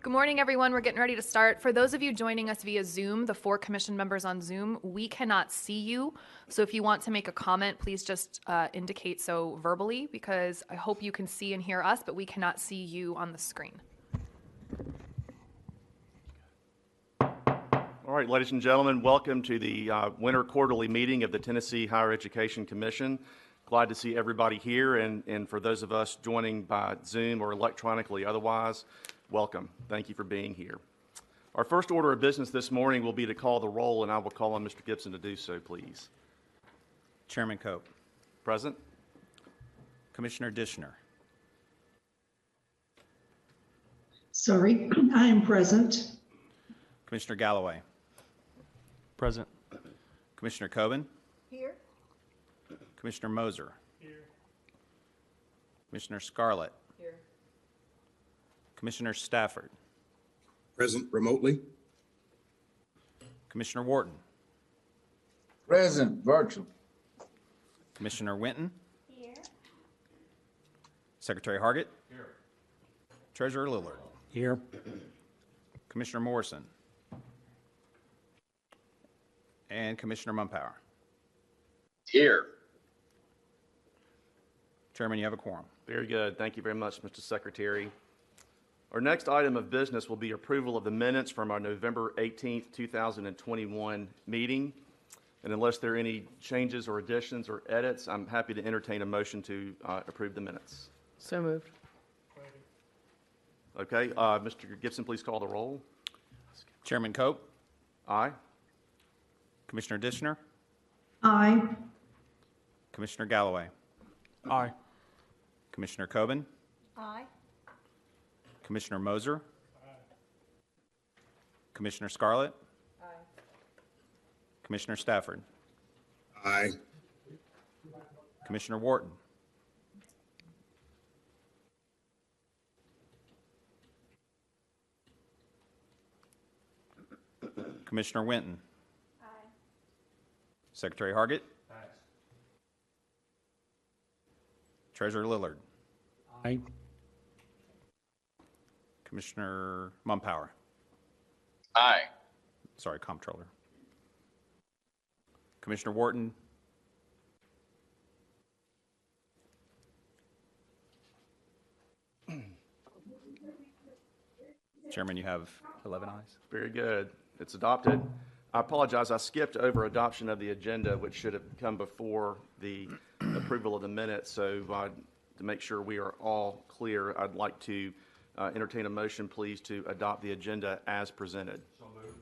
Good morning, everyone. We're getting ready to start. For those of you joining us via Zoom, the 4 commission members on Zoom, we cannot see you. So if you want to make a comment, please just indicate so verbally, because I hope you can see and hear us, but we cannot see you on the screen. All right, ladies and gentlemen, welcome to the winter quarterly meeting of the Tennessee Higher Education Commission. Glad to see everybody here, and for those of us joining by Zoom or electronically otherwise, welcome. Thank you for being here. Our first order of business this morning will be to call the roll, and I will call on Mr. Gibson to do so, please. Chairman Cope. Present. Commissioner Dishner. Sorry, I am present. Commissioner Galloway. Present. Commissioner Coben. Here. Commissioner Moser. Here. Commissioner Scarlett. Here. Commissioner Stafford. Present remotely. Commissioner Wharton. Present virtual. Commissioner Winton. Here. Secretary Hargett. Here. Treasurer Lillard. Here. Commissioner Morrison. And Commissioner Mumpower. Here. Chairman, you have a quorum. Very good. Thank you very much, Mr. Secretary. Our next item of business will be approval of the minutes from our November 18th, 2021 meeting. And unless there are any changes or additions or edits, I'm happy to entertain a motion to approve the minutes. So moved. Okay, Mr. Gibson, please call the roll. Chairman Cope. Aye. Commissioner Dishner. Aye. Commissioner Galloway. Aye. Commissioner Coben. Aye. Commissioner Moser. Commissioner Scarlett. Aye. Commissioner Stafford. Aye. Commissioner Wharton. Commissioner Winton. Aye. Secretary Hargett. Treasurer Lillard. Aye. Commissioner Mumpower. Aye. Sorry, Comptroller. Commissioner Wharton. Chairman, you have 11 ayes. Very good. It's adopted. I apologize. I skipped over adoption of the agenda, which should have come before the approval of the minutes. So to make sure we are all clear, I'd like to entertain a motion, please, to adopt the agenda as presented. So moved.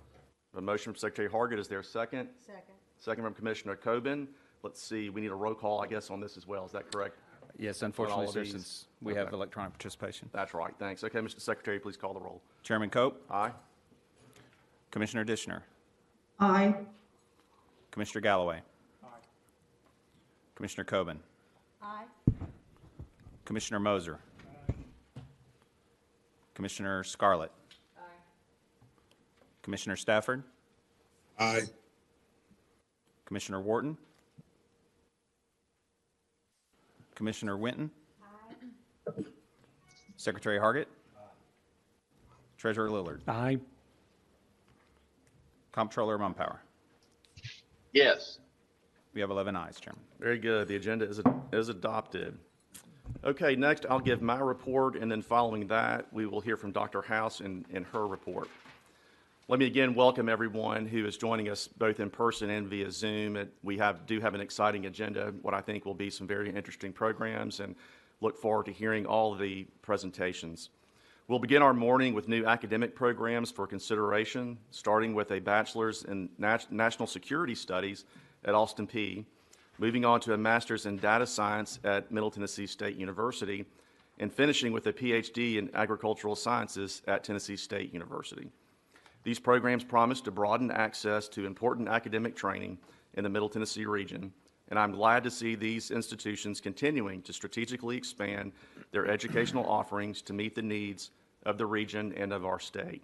A motion from Secretary Hargett. Is there a second? Second. Second from Commissioner Coben. Let's see. We need a roll call, I guess, on this as well. Is that correct? Yes, unfortunately, all of sir, these? since we have electronic participation. That's right. Thanks. Okay, Mr. Secretary, please call the roll. Chairman Cope. Aye. Commissioner Dishner. Aye. Commissioner Galloway. Aye. Commissioner Coben. Aye. Commissioner Moser. Aye. Commissioner Scarlett. Aye. Commissioner Stafford. Aye. Commissioner Wharton. Commissioner Winton. Aye. Secretary Hargett. Treasurer Lillard. Aye. Comptroller Mumpower. Yes. We have 11 ayes, Chairman. Very good. The agenda is adopted. Okay, next I'll give my report, and then following that, we will hear from Dr. House in her report. Let me again welcome everyone who is joining us both in person and via Zoom. We do have an exciting agenda, what I think will be some very interesting programs, and look forward to hearing all of the presentations. We'll begin our morning with new academic programs for consideration, starting with a bachelor's in national security studies at Austin Peay, moving on to a master's in data science at Middle Tennessee State University, and finishing with a PhD in agricultural sciences at Tennessee State University. These programs promise to broaden access to important academic training in the Middle Tennessee region, and I'm glad to see these institutions continuing to strategically expand their educational offerings to meet the needs of the region and of our state.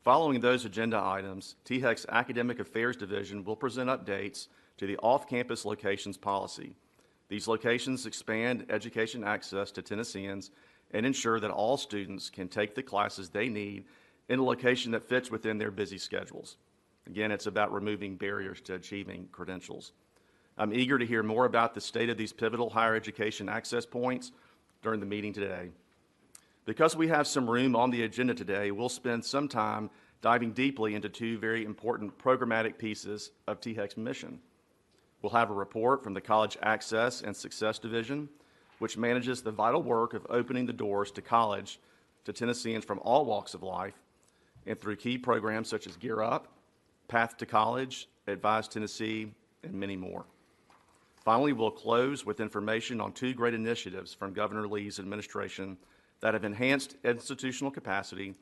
Following those agenda items, THEC's Academic Affairs Division will present updates to the off-campus locations policy. These locations expand education access to Tennesseans and ensure that all students can take the classes they need in a location that fits within their busy schedules. Again, it's about removing barriers to achieving credentials. I'm eager to hear more about the state of these pivotal higher education access points during the meeting today. Because we have some room on the agenda today, we'll spend some time diving deeply into two very important programmatic pieces of THEC's mission. We'll have a report from the College Access and Success Division, which manages the vital work of opening the doors to college to Tennesseans from all walks of life and through key programs such as Gear Up, Path to College, Advise Tennessee, and many more. Finally, we'll close with information on two great initiatives from Governor Lee's administration that have enhanced institutional capacity,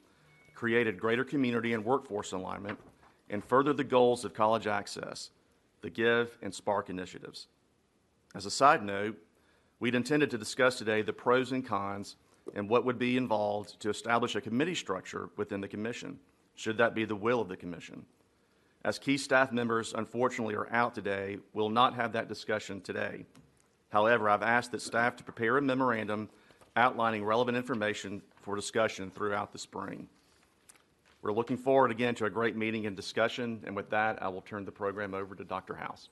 created greater community and workforce alignment, and furthered the goals of college access, the GIVE and SPARK initiatives. As a side note, we'd intended to discuss today the pros and cons and what would be involved to establish a committee structure within the commission, should that be the will of the commission. As key staff members unfortunately are out today, we'll not have that discussion today. However, I've asked that staff to prepare a memorandum outlining relevant information for discussion throughout the spring. We're looking forward again to a great meeting and discussion, and with that, I will turn the program over to Dr. House.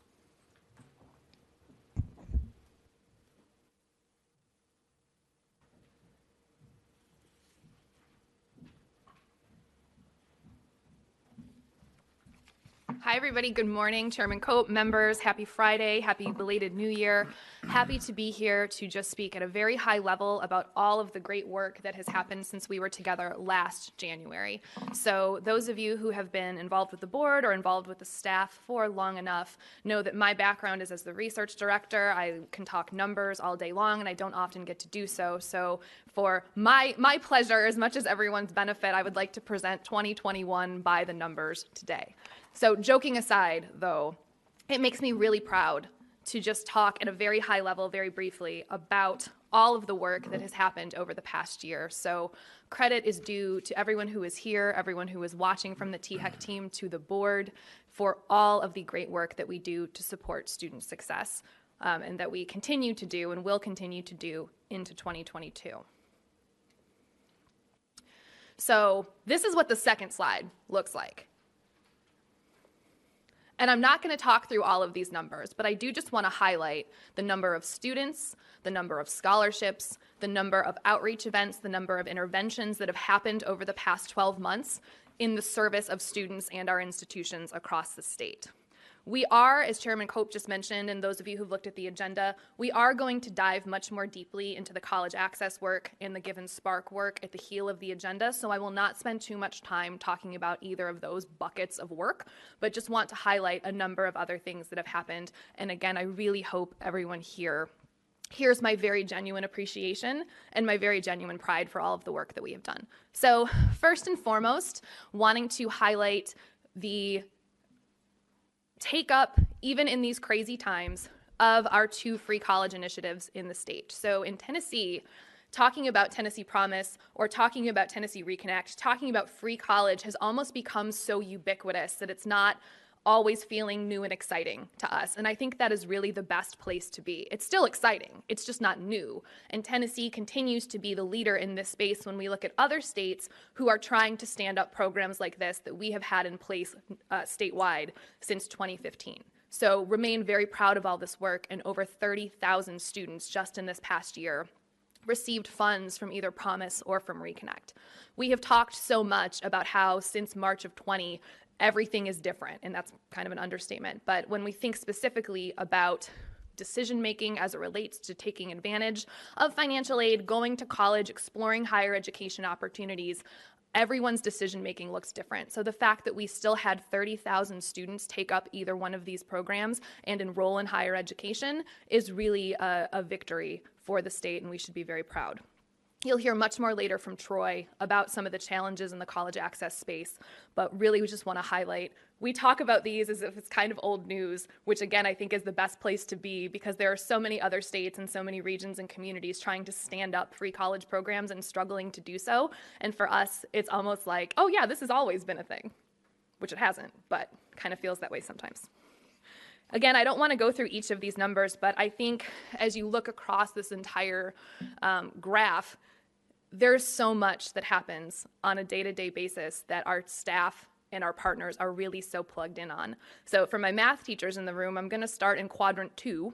Hi, everybody. Good morning. Chairman Cope, members, happy Friday, happy belated New Year. Happy to be here to just speak at a very high level about all of the great work that has happened since we were together last January. So those of you who have been involved with the board or involved with the staff for long enough know that my background is as the research director. I can talk numbers all day long, and I don't often get to do so. So for my pleasure, as much as everyone's benefit, I would like to present 2021 by the numbers today. So joking aside, though, it makes me really proud to just talk at a very high level, very briefly, about all of the work that has happened over the past year. So credit is due to everyone who is here, everyone who is watching from the THEC team, to the board, for all of the great work that we do to support student success, and that we continue to do and will continue to do into 2022. So this is what the second slide looks like. And I'm not going to talk through all of these numbers, but I do just want to highlight the number of students, the number of scholarships, the number of outreach events, the number of interventions that have happened over the past 12 months in the service of students and our institutions across the state. We are, as Chairman Cope just mentioned, and those of you who've looked at the agenda, we are going to dive much more deeply into the college access work and the Give and Spark work at the heel of the agenda, so I will not spend too much time talking about either of those buckets of work, but just want to highlight a number of other things that have happened. And again, I really hope everyone here here's my very genuine appreciation and my very genuine pride for all of the work that we have done. So first and foremost, wanting to highlight the take up, even in these crazy times, of our two free college initiatives in the state. So in Tennessee, talking about Tennessee Promise or talking about Tennessee Reconnect, talking about free college has almost become so ubiquitous that it's not always feeling new and exciting to us. And I think that is really the best place to be. It's still exciting, it's just not new. And Tennessee continues to be the leader in this space when we look at other states who are trying to stand up programs like this that we have had in place statewide since 2015. So remain very proud of all this work, and over 30,000 students just in this past year received funds from either Promise or from Reconnect. We have talked so much about how since March of 20, everything is different, and that's kind of an understatement. But when we think specifically about decision-making as it relates to taking advantage of financial aid, going to college, exploring higher education opportunities, everyone's decision-making looks different. So the fact that we still had 30,000 students take up either one of these programs and enroll in higher education is really a victory for the state, and we should be very proud. You'll hear much more later from Troy about some of the challenges in the college access space, but really we just want to highlight, we talk about these as if it's kind of old news, which again I think is the best place to be because there are so many other states and so many regions and communities trying to stand up free college programs and struggling to do so. And for us, it's almost like, oh yeah, this has always been a thing, which it hasn't, but kind of feels that way sometimes. Again, I don't want to go through each of these numbers, but I think as you look across this entire graph, there's so much that happens on a day-to-day basis that our staff and our partners are really so plugged in on. So for my math teachers in the room, I'm going to start in quadrant 2.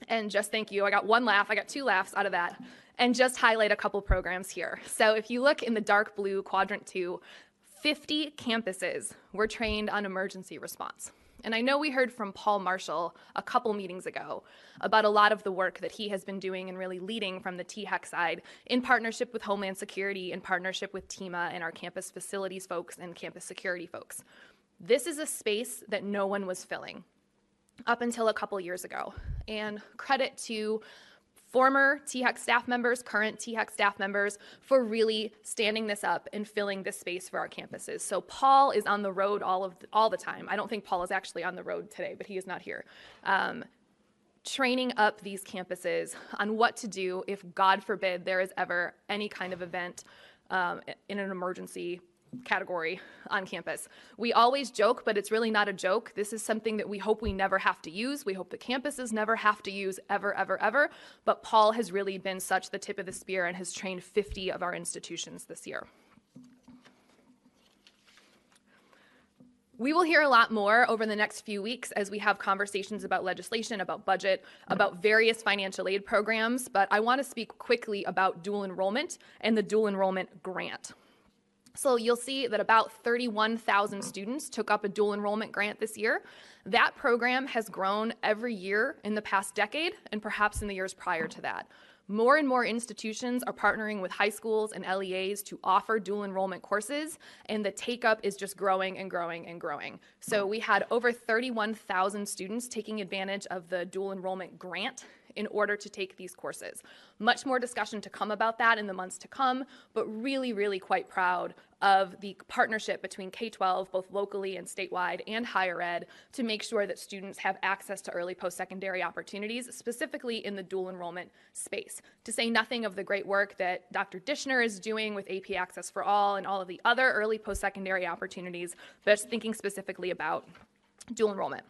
And just thank you. I got 1 laugh. I got 2 laughs out of that. And just highlight a couple programs here. So if you look in the dark blue quadrant 2, 50 campuses were trained on emergency response. And I know we heard from Paul Marshall a couple meetings ago about a lot of the work that he has been doing and really leading from the THEC side in partnership with Homeland Security, in partnership with TEMA and our campus facilities folks and campus security folks. This is a space that no one was filling up until a couple years ago. And credit to former THEC staff members, current THEC staff members, for really standing this up and filling this space for our campuses. So Paul is on the road all the time. I don't think Paul is actually on the road today, but he is not here. Training up these campuses on what to do if, God forbid, there is ever any kind of event in an emergency category on campus. We always joke, but it's really not a joke. This is something that we hope we never have to use. We hope the campuses never have to use ever, ever, ever. But Paul has really been such the tip of the spear and has trained 50 of our institutions this year. We will hear a lot more over the next few weeks as we have conversations about legislation, about budget, about various financial aid programs, but I want to speak quickly about dual enrollment and the dual enrollment grant. So you'll see that about 31,000 students took up a dual enrollment grant this year. That program has grown every year in the past decade and perhaps in the years prior to that. More and more institutions are partnering with high schools and LEAs to offer dual enrollment courses, and the take-up is just growing and growing and growing. So we had over 31,000 students taking advantage of the dual enrollment grant in order to take these courses. Much more discussion to come about that in the months to come, but really, really quite proud of the partnership between K-12, both locally and statewide, and higher ed, to make sure that students have access to early post-secondary opportunities, specifically in the dual enrollment space. To say nothing of the great work that Dr. Dishner is doing with AP Access for All and all of the other early post-secondary opportunities, but just thinking specifically about dual enrollment.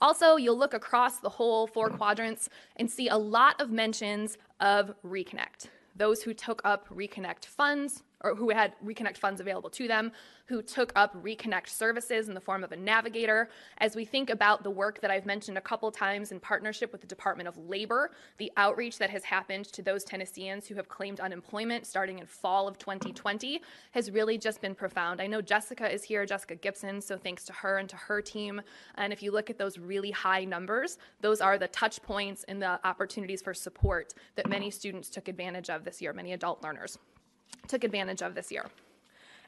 Also, you'll look across the whole 4 quadrants and see a lot of mentions of Reconnect. Those who took up Reconnect funds, or who had Reconnect funds available to them, who took up Reconnect services in the form of a navigator. As we think about the work that I've mentioned a couple times in partnership with the Department of Labor, the outreach that has happened to those Tennesseans who have claimed unemployment starting in fall of 2020 has really just been profound. I know Jessica is here, Jessica Gibson, so thanks to her and to her team. And if you look at those really high numbers, those are the touch points and the opportunities for support that many students took advantage of this year, many adult learners took advantage of this year.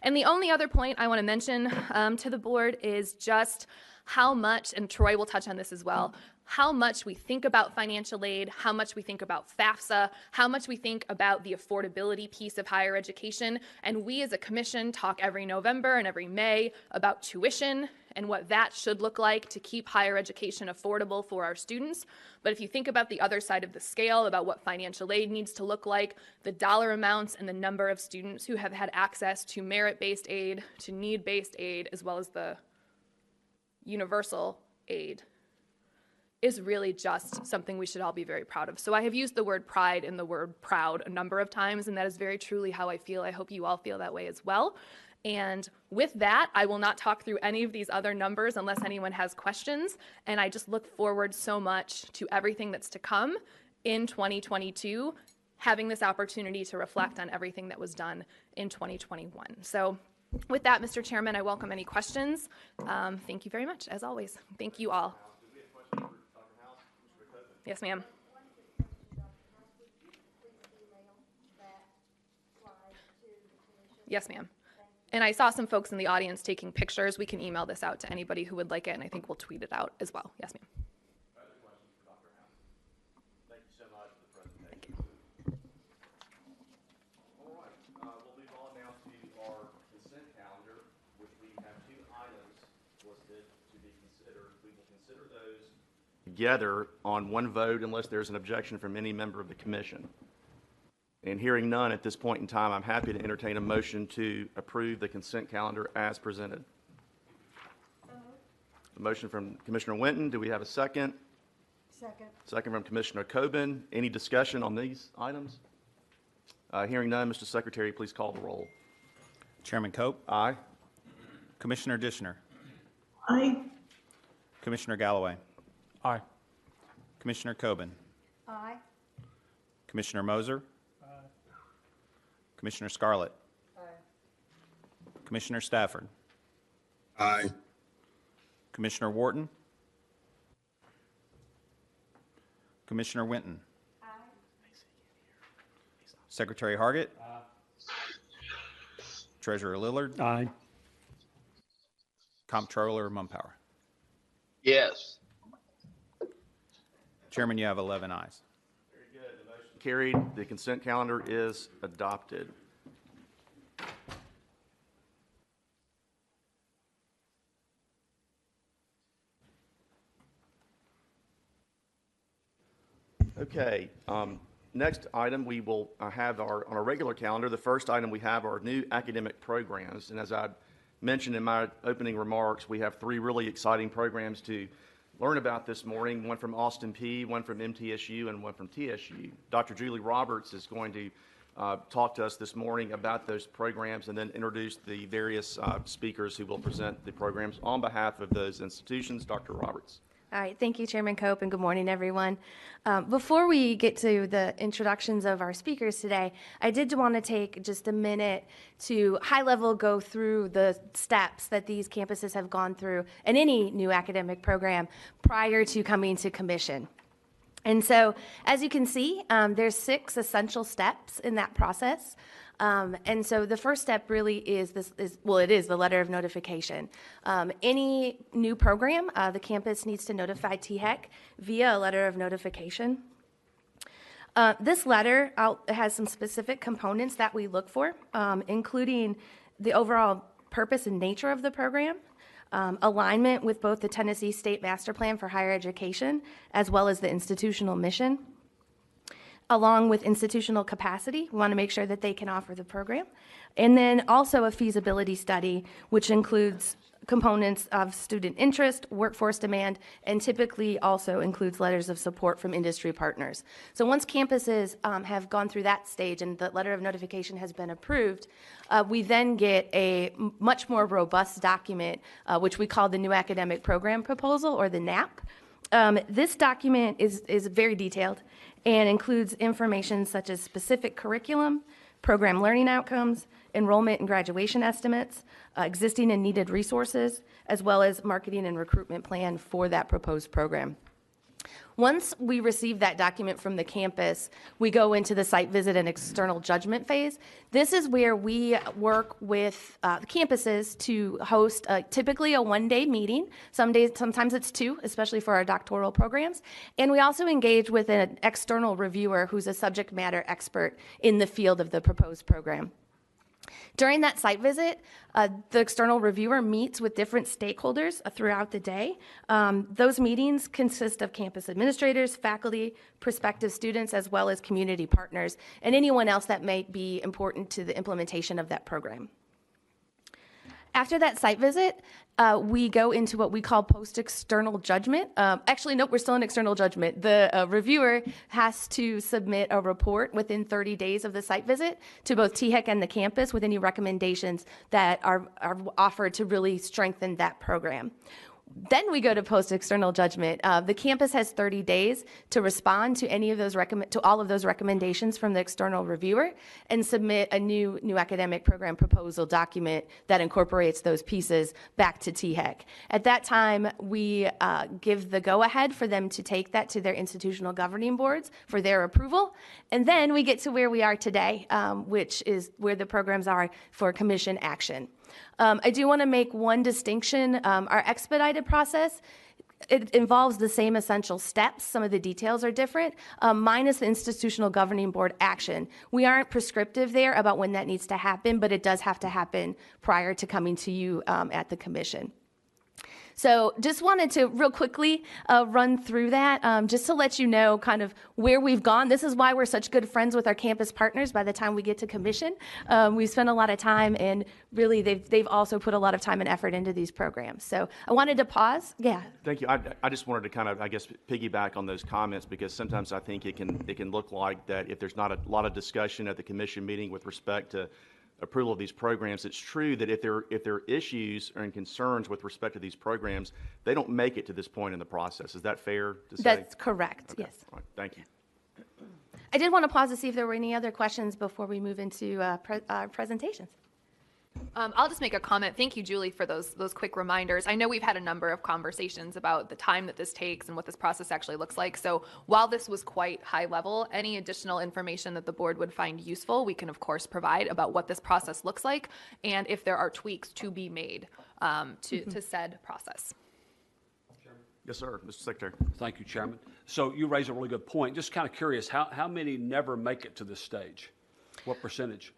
And the only other point I want to mention to the board is just how much, and Troy will touch on this as well, how much we think about financial aid, how much we think about FAFSA, how much we think about the affordability piece of higher education. And we as a commission talk every November and every May about tuition and what that should look like to keep higher education affordable for our students. But if you think about the other side of the scale, about what financial aid needs to look like, the dollar amounts and the number of students who have had access to merit-based aid, to need-based aid, as well as the universal aid, is really just something we should all be very proud of. So I have used the word pride and the word proud a number of times, and that is very truly how I feel. I hope you all feel that way as well. And with that, I will not talk through any of these other numbers unless anyone has questions. And I just look forward so much to everything that's to come in 2022, having this opportunity to reflect on everything that was done in 2021. So with that, Mr. Chairman, I welcome any questions. Thank you very much, as always. Thank you all. Yes, ma'am. Yes, ma'am. And I saw some folks in the audience taking pictures. We can email this out to anybody who would like it, and I think we'll tweet it out as well. Yes, ma'am. Thank you so much for the presentation. Thank you. All right, we'll move on now to our consent calendar, which we have 2 items listed to be considered. We will consider those together on one vote unless there's an objection from any member of the commission. And hearing none at this point in time, I'm happy to entertain a motion to approve the consent calendar as presented. A motion from Commissioner Winton. Do we have a second? Second. Second from Commissioner Coben. Any discussion on these items? Hearing none, Mr. Secretary, please call the roll. Chairman Cope, Aye. Commissioner Dishner, Aye. Commissioner Galloway, Aye. Commissioner Coben, Aye. Commissioner Moser, Commissioner Scarlett, Commissioner Stafford, Aye. Commissioner Wharton, Commissioner Winton, Secretary Hargett, Treasurer Lillard, Aye. Comptroller Mumpower. Yes. Chairman, you have 11 ayes. Carried. The consent calendar is adopted. Okay. Next item we will have on our regular calendar. The first item we have are new academic programs. And as I mentioned in my opening remarks, we have 3 really exciting programs to learn about this morning, one from Austin P, one from MTSU, and one from TSU. Dr. Julie Roberts is going to talk to us this morning about those programs and then introduce the various speakers who will present the programs on behalf of those institutions. Dr. Roberts. All right, thank you, Chairman Cope, and good morning, everyone. Before we get to the introductions of our speakers today, I did want to take just a minute to high-level go through the steps that these campuses have gone through in any new academic program prior to coming to commission. And so, as you can see, there's 6 essential steps in that process. And so the first step really is it is the letter of notification. Any new program, the campus needs to notify THEC via a letter of notification. This letter has some specific components that we look for, including the overall purpose and nature of the program, alignment with both the Tennessee State Master Plan for Higher Education, as well as the institutional mission. Along with institutional capacity, we want to make sure that they can offer the program. And then also a feasibility study, which includes components of student interest, workforce demand, and typically also includes letters of support from industry partners. So once campuses have gone through that stage and the letter of notification has been approved, we then get a much more robust document, which we call the New Academic Program Proposal, or the NAP. This document is very detailed and includes information such as specific curriculum, program learning outcomes, enrollment and graduation estimates, existing and needed resources, as well as marketing and recruitment plan for that proposed program. Once we receive that document from the campus, we go into the site visit and external judgment phase. This is where we work with the campuses to host typically a one-day meeting. Sometimes it's 2, especially for our doctoral programs. And we also engage with an external reviewer who's a subject matter expert in the field of the proposed program. During that site visit, the external reviewer meets with different stakeholders throughout the day. Those meetings consist of campus administrators, faculty, prospective students, as well as community partners, and anyone else that may be important to the implementation of that program. After that site visit, we go into what we call post-external judgment. Actually, nope, we're still in external judgment. The reviewer has to submit a report within 30 days of the site visit to both THEC and the campus with any recommendations that are offered to really strengthen that program. Then we go to post-external judgment. The campus has 30 days to respond to any of those to all of those recommendations from the external reviewer and submit a new academic program proposal document that incorporates those pieces back to THEC. At that time, we give the go-ahead for them to take that to their institutional governing boards for their approval, and then we get to where we are today, which is where the programs are for commission action. I do want to make one distinction. Our expedited process, it involves the same essential steps. Some of the details are different, minus the institutional governing board action. We aren't prescriptive there about when that needs to happen, but it does have to happen prior to coming to you at the commission. So just wanted to real quickly run through that, just to let you know kind of where we've gone. This is why we're such good friends with our campus partners. By the time we get to commission, we spend a lot of time, and really they've also put a lot of time and effort into these programs. So I wanted to pause. Yeah. Thank you. I just wanted to kind of, I guess, piggyback on those comments, because sometimes I think it can look like that if there's not a lot of discussion at the commission meeting with respect to approval of these programs. It's true that if there are issues and concerns with respect to these programs, they don't make it to this point in the process. Is that fair to say? That's correct. Okay. Yes. All right. Thank you. I did want to pause to see if there were any other questions before we move into our presentations. I'll just make a comment. Thank you, Julie, for those quick reminders. I know we've had a number of conversations about the time that this takes and what this process actually looks like. So while this was quite high level, any additional information that the board would find useful, we can of course provide about what this process looks like and if there are tweaks to be made to said process. Yes, sir. Mr. Secretary. Thank you, Chairman. So you raise a really good point. Just kind of curious, how many never make it to this stage? What percentage?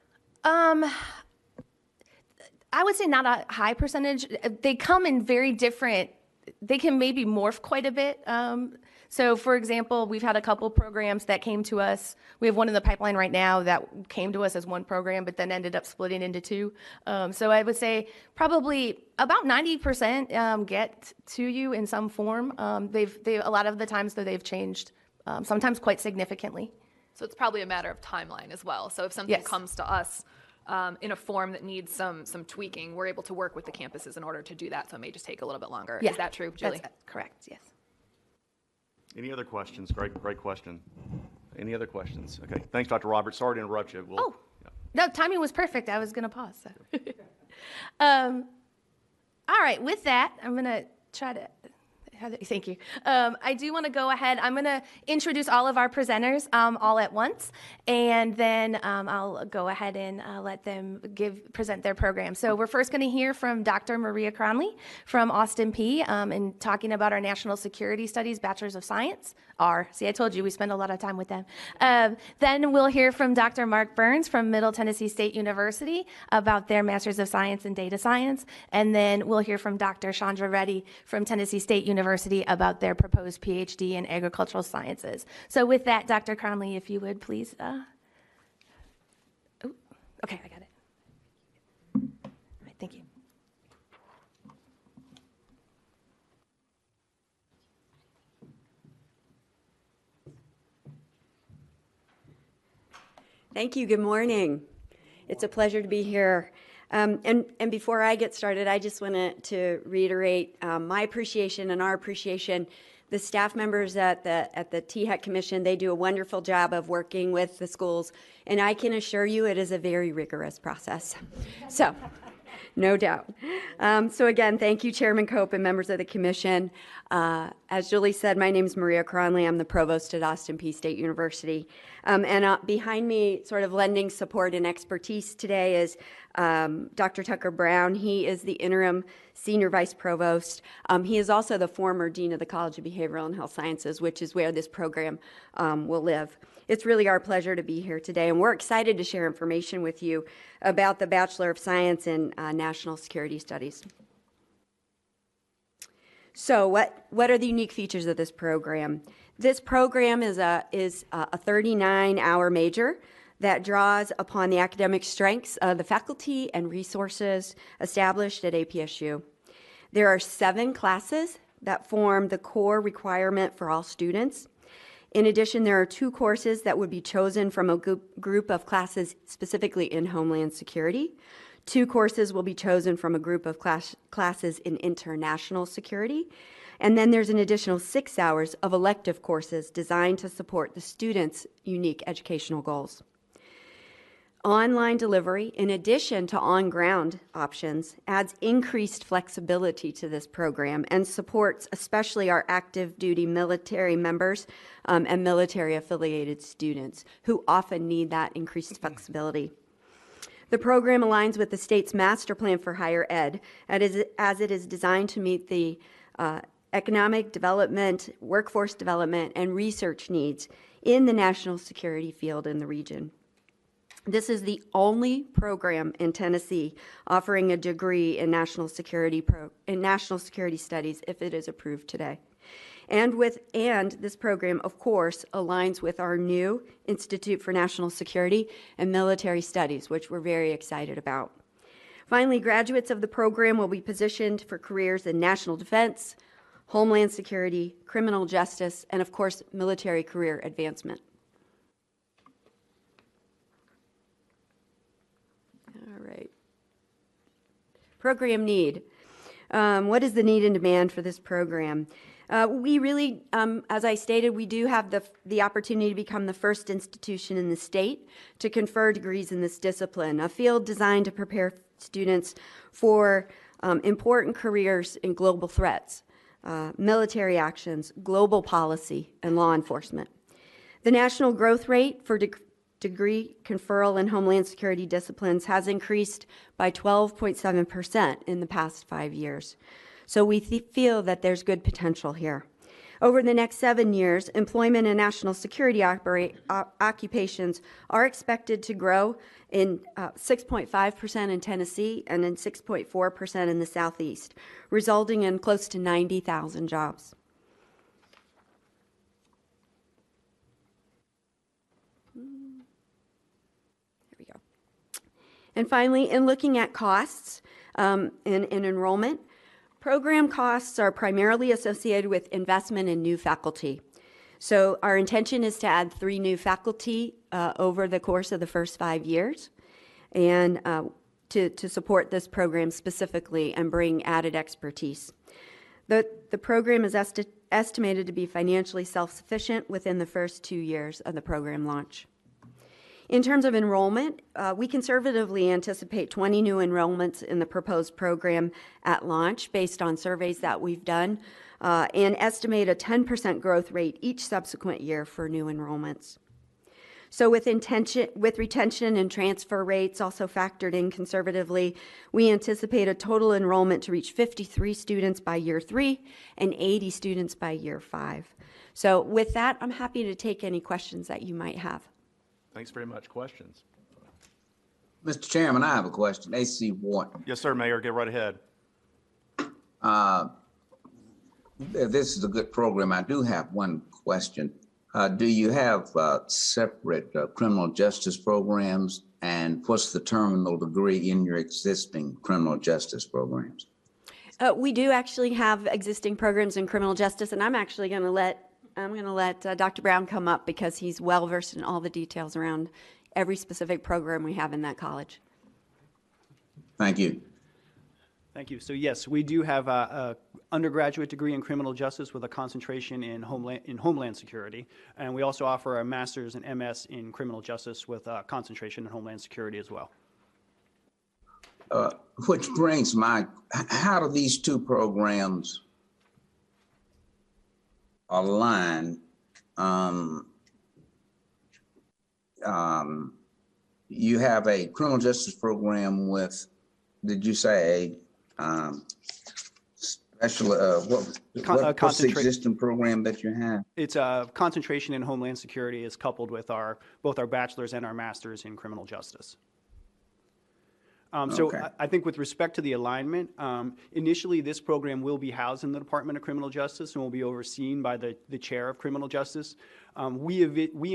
I would say not a high percentage. They come in very different, they can maybe morph quite a bit. So for example, we've had a couple programs that came to us. We have one in the pipeline right now that came to us as one program, but then ended up splitting into two. So I would say probably about 90% get to you in some form. They a lot of the times though they've changed, sometimes quite significantly. So it's probably a matter of timeline as well. So if something Yes. comes to us in a form that needs some tweaking, we're able to work with the campuses in order to do that. So it may just take a little bit longer. Yeah, Is that true, Julie? That's correct, yes. Any other questions? Great question. Any other questions? Okay. Thanks, Dr. Roberts. Sorry to interrupt you. Oh, yeah. no, timing was perfect. I was going to pause. So. All right, with that, I'm going to try to, thank you. I do want to go ahead. I'm going to introduce all of our presenters all at once, and then I'll go ahead and let them present their program. So we're first going to hear from Dr. Maria Cronley from Austin P and talking about our National Security Studies Bachelor's of Science. See, I told you we spend a lot of time with them. Then we'll hear from Dr. Mark Burns from Middle Tennessee State University about their Master's of Science in Data Science. And then we'll hear from Dr. Chandra Reddy from Tennessee State University about their proposed PhD in Agricultural Sciences. So with that, Dr. Cronley, if you would please. Okay, I got it. All right, thank you. Thank you. Good morning. It's a pleasure to be here. And before I get started, I just wanted to reiterate my appreciation and our appreciation. The staff members at the THEC Commission, they do a wonderful job of working with the schools, and I can assure you it is a very rigorous process. So, no doubt. So again, thank you, Chairman Cope and members of the Commission. As Julie said, my name is Maria Cronley. I'm the provost at Austin Peay State University. And behind me, sort of lending support and expertise today is Dr. Tucker Brown. He is the interim senior vice provost. He is also the former dean of the College of Behavioral and Health Sciences, which is where this program will live. It's really our pleasure to be here today, and we're excited to share information with you about the Bachelor of Science in National Security Studies. So what are the unique features of this program? This program is a 39-hour major that draws upon the academic strengths of the faculty and resources established at APSU. There are 7 classes that form the core requirement for all students. In addition, there are 2 courses that would be chosen from a group of classes specifically in Homeland Security. 2 courses will be chosen from a group of classes in International Security. And then there's an additional 6 hours of elective courses designed to support the students' unique educational goals. Online delivery, in addition to on-ground options, adds increased flexibility to this program and supports especially our active duty military members and military-affiliated students who often need that increased flexibility. The program aligns with the state's master plan for higher ed, as it is designed to meet the economic development, workforce development, and research needs in the national security field in the region. This is the only program in Tennessee offering a degree in national security studies if it is approved today. And this program, of course, aligns with our new Institute for National Security and Military Studies, which we're very excited about. Finally, graduates of the program will be positioned for careers in national defense, homeland security, criminal justice, and of course, military career advancement. All right. Program need. What is the need and demand for this program? We really, as I stated, we do have the opportunity to become the first institution in the state to confer degrees in this discipline, a field designed to prepare students for important careers in global threats, military actions, global policy, and law enforcement. The national growth rate for degree conferral in Homeland Security disciplines has increased by 12.7% in the past 5 years. So we feel that there's good potential here. Over the next 7 years, employment in national security occupations are expected to grow in 6.5% in Tennessee and in 6.4% in the Southeast, resulting in close to 90,000 jobs. There we go. And finally, in looking at costs in enrollment, program costs are primarily associated with investment in new faculty. So our intention is to add 3 new faculty over the course of the first 5 years and to support this program specifically and bring added expertise. The program is estimated to be financially self-sufficient within the first 2 years of the program launch. In terms of enrollment, we conservatively anticipate 20 new enrollments in the proposed program at launch based on surveys that we've done and estimate a 10% growth rate each subsequent year for new enrollments. So with retention and transfer rates also factored in conservatively, we anticipate a total enrollment to reach 53 students by year 3 and 80 students by year 5. So with that, I'm happy to take any questions that you might have. Thanks very much. Questions? Mr. Chairman, I have a question. AC Wharton. Yes, sir, Mayor. Get right ahead. This is a good program. I do have one question. Do you have separate criminal justice programs, and what's the terminal degree in your existing criminal justice programs? We do actually have existing programs in criminal justice, and I'm actually going to let Dr. Brown come up because he's well versed in all the details around every specific program we have in that college. Thank you. Thank you. So yes, we do have a undergraduate degree in criminal justice with a concentration in homeland security, and we also offer a master's and MS in criminal justice with a concentration in homeland security as well. Which brings how do these two programs align? You have a criminal justice program with, did you say special, what's the existing program that you have? It's a concentration in homeland security is coupled with both our bachelor's and our master's in criminal justice. So Okay. I think with respect to the alignment, initially this program will be housed in the Department of Criminal Justice and will be overseen by the chair of criminal justice. We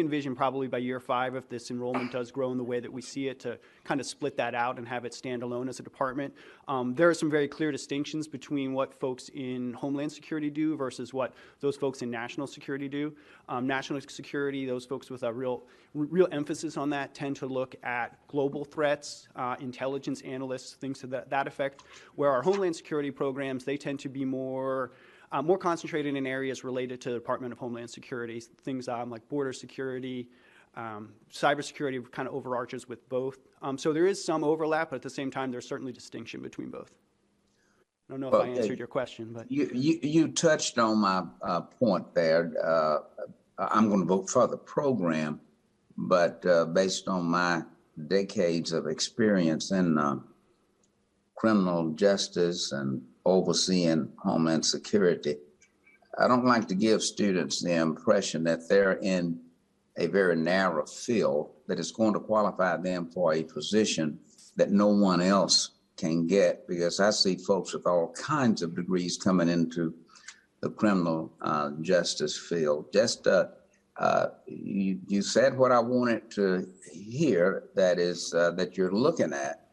envision probably by year 5, if this enrollment does grow in the way that we see it, to kind of split that out and have it stand alone as a department. There are some very clear distinctions between what folks in Homeland Security do versus what those folks in National Security do. National Security, those folks with a real emphasis on that tend to look at global threats, intelligence analysts, things to that effect, where our Homeland Security programs, they tend to be more concentrated in areas related to the Department of Homeland Security, things like border security, cybersecurity kind of overarches with both. So there is some overlap, but at the same time, there's certainly distinction between both. I don't know if I answered your question, but. You touched on my point there. I'm going to vote for the program, but based on my decades of experience in criminal justice and overseeing Homeland Security, I don't like to give students the impression that they're in a very narrow field that is going to qualify them for a position that no one else can get, because I see folks with all kinds of degrees coming into the criminal justice field. You said what I wanted to hear, that is that you're looking at,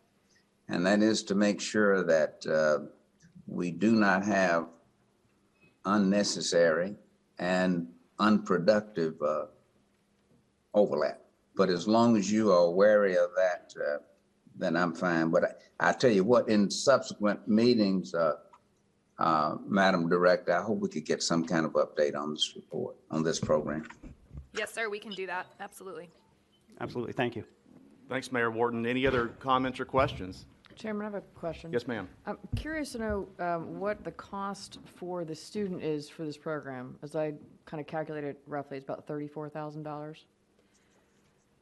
and that is to make sure that we do not have unnecessary and unproductive overlap. But as long as you are wary of that, then I'm fine. But I tell you what, in subsequent meetings, Madam Director, I hope we could get some kind of update on this report, on this program. Yes, sir, we can do that. Absolutely. Absolutely. Thank you. Thanks, Mayor Wharton. Any other comments or questions? Chairman, I have a question. Yes, ma'am. I'm curious to know what the cost for the student is for this program. As I kind of calculated roughly, it's about $34,000.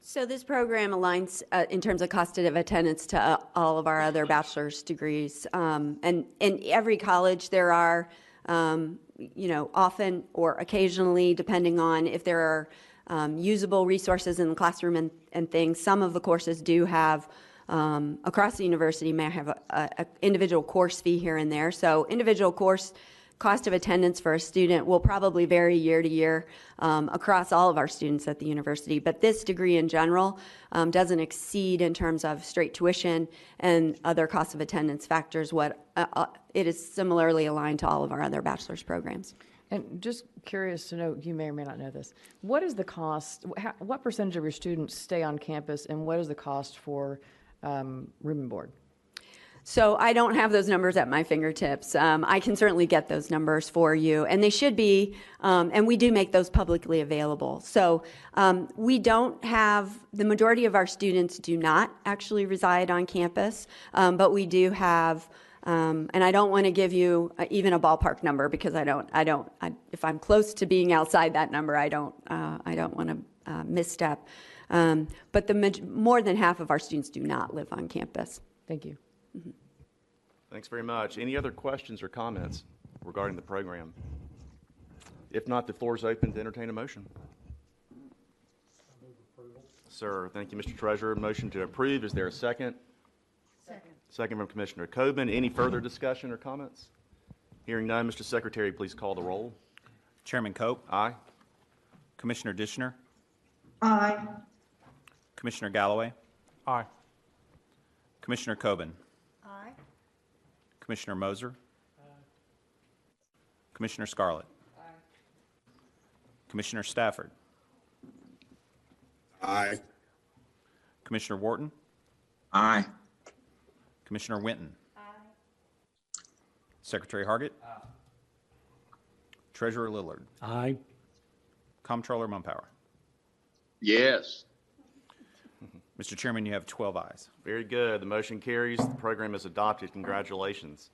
So this program aligns in terms of cost of attendance to all of our other bachelor's degrees. And in every college, there are, often or occasionally, depending on if there are usable resources in the classroom and things, some of the courses do have, across the university, may have a individual course fee here and there. So individual course cost of attendance for a student will probably vary year to year across all of our students at the university. But this degree in general doesn't exceed, in terms of straight tuition and other cost of attendance factors, what it is similarly aligned to all of our other bachelor's programs. And just curious to know, you may or may not know this, what is the cost, what percentage of your students stay on campus, and what is the cost for room and board? So I don't have those numbers at my fingertips. I can certainly get those numbers for you, and they should be, and we do make those publicly available. So we don't have, the majority of our students do not actually reside on campus, but we do have, and I don't want to give you even a ballpark number, because if I'm close to being outside that number, I don't want to misstep. But more than half of our students do not live on campus. Thank you. Mm-hmm. Thanks very much. Any other questions or comments regarding the program? If not, the floor is open to entertain a motion. Sir, thank you, Mr. Treasurer. Motion to approve. Is there a second? Second. Second from Commissioner Coben. Any further discussion or comments? Hearing none, Mr. Secretary, please call the roll. Chairman Cope, Aye. Commissioner Dishner, Aye. Commissioner Galloway, Aye. Commissioner Coben, Aye. Commissioner Moser, Commissioner Scarlett, Commissioner Stafford, Aye. Commissioner Wharton, Aye. Commissioner Winton, Secretary Hargett, Treasurer Lillard, Aye. Comptroller Mumpower. Yes. Mr. Chairman, you have 12 ayes. Very good. The motion carries. The program is adopted. Congratulations.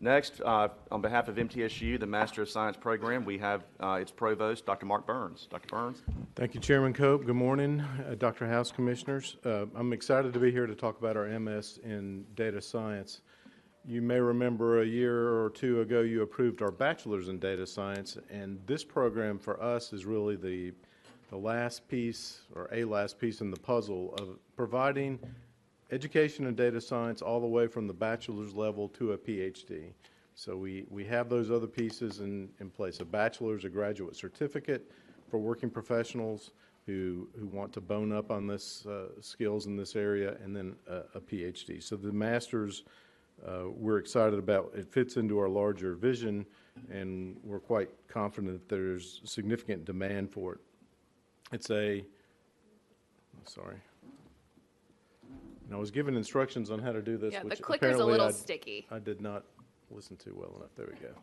Next, on behalf of MTSU, the Master of Science program, we have its provost, Dr. Mark Burns. Dr. Burns. Thank you, Chairman Cope. Good morning, Dr. House, Commissioners. I'm excited to be here to talk about our MS in data science. You may remember a year or two ago you approved our bachelor's in data science, and this program for us is really the last piece, or a last piece in the puzzle of providing education in data science all the way from the bachelor's level to a PhD. So we have those other pieces in place. A bachelor's, a graduate certificate for working professionals who want to bone up on this skills in this area, and then a PhD. So the master's, we're excited about. It fits into our larger vision, and we're quite confident that there's significant demand for it. It's and I was given instructions on how to do this, Yeah, the which clicker's a apparently little sticky. I did not listen to well enough. There we go.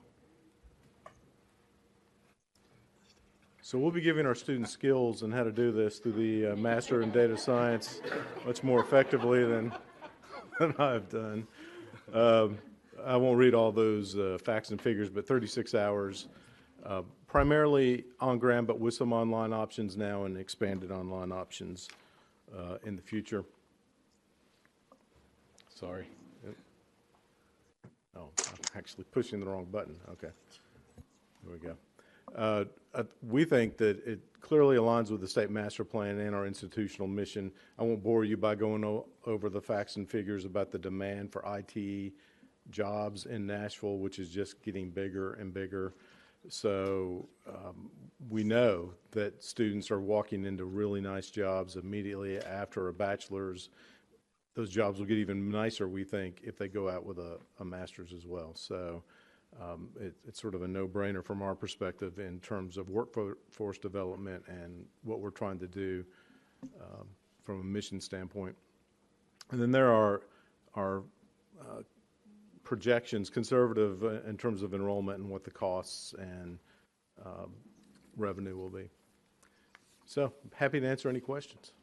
So we'll be giving our students skills on how to do this through the Master in Data Science much more effectively than I've done. I won't read all those facts and figures, but 36 hours, primarily on-gram, but with some online options now and expanded online options in the future. Sorry. Oh, I'm actually pushing the wrong button. Okay. Here we go. We think that it clearly aligns with the state master plan and our institutional mission. I won't bore you by going over the facts and figures about the demand for IT jobs in Nashville, which is just getting bigger and bigger. So we know that students are walking into really nice jobs immediately after a bachelor's. Those jobs will get even nicer, we think, if they go out with a master's as well. So it's sort of a no-brainer from our perspective in terms of workforce development and what we're trying to do from a mission standpoint. And then there are projections, conservative in terms of enrollment and what the costs and revenue will be. So happy to answer any questions.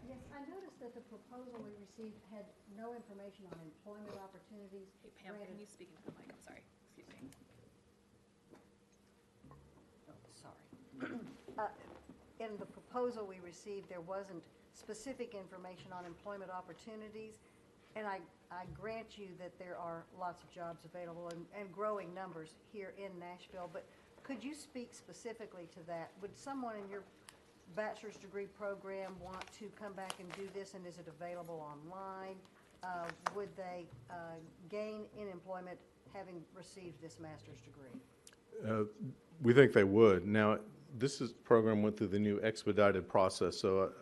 Yes, I noticed that the proposal we received had no information on employment opportunities. Hey, Pam, can you speak into the mic? I'm sorry. Excuse me. Oh, sorry. In the proposal we received, there wasn't specific information on employment opportunities. And I grant you that there are lots of jobs available and growing numbers here in Nashville, but could you speak specifically to that? Would someone in your bachelor's degree program want to come back and do this, and is it available online? Would they gain in employment having received this master's degree? We think they would. Now, program went through the new expedited process, so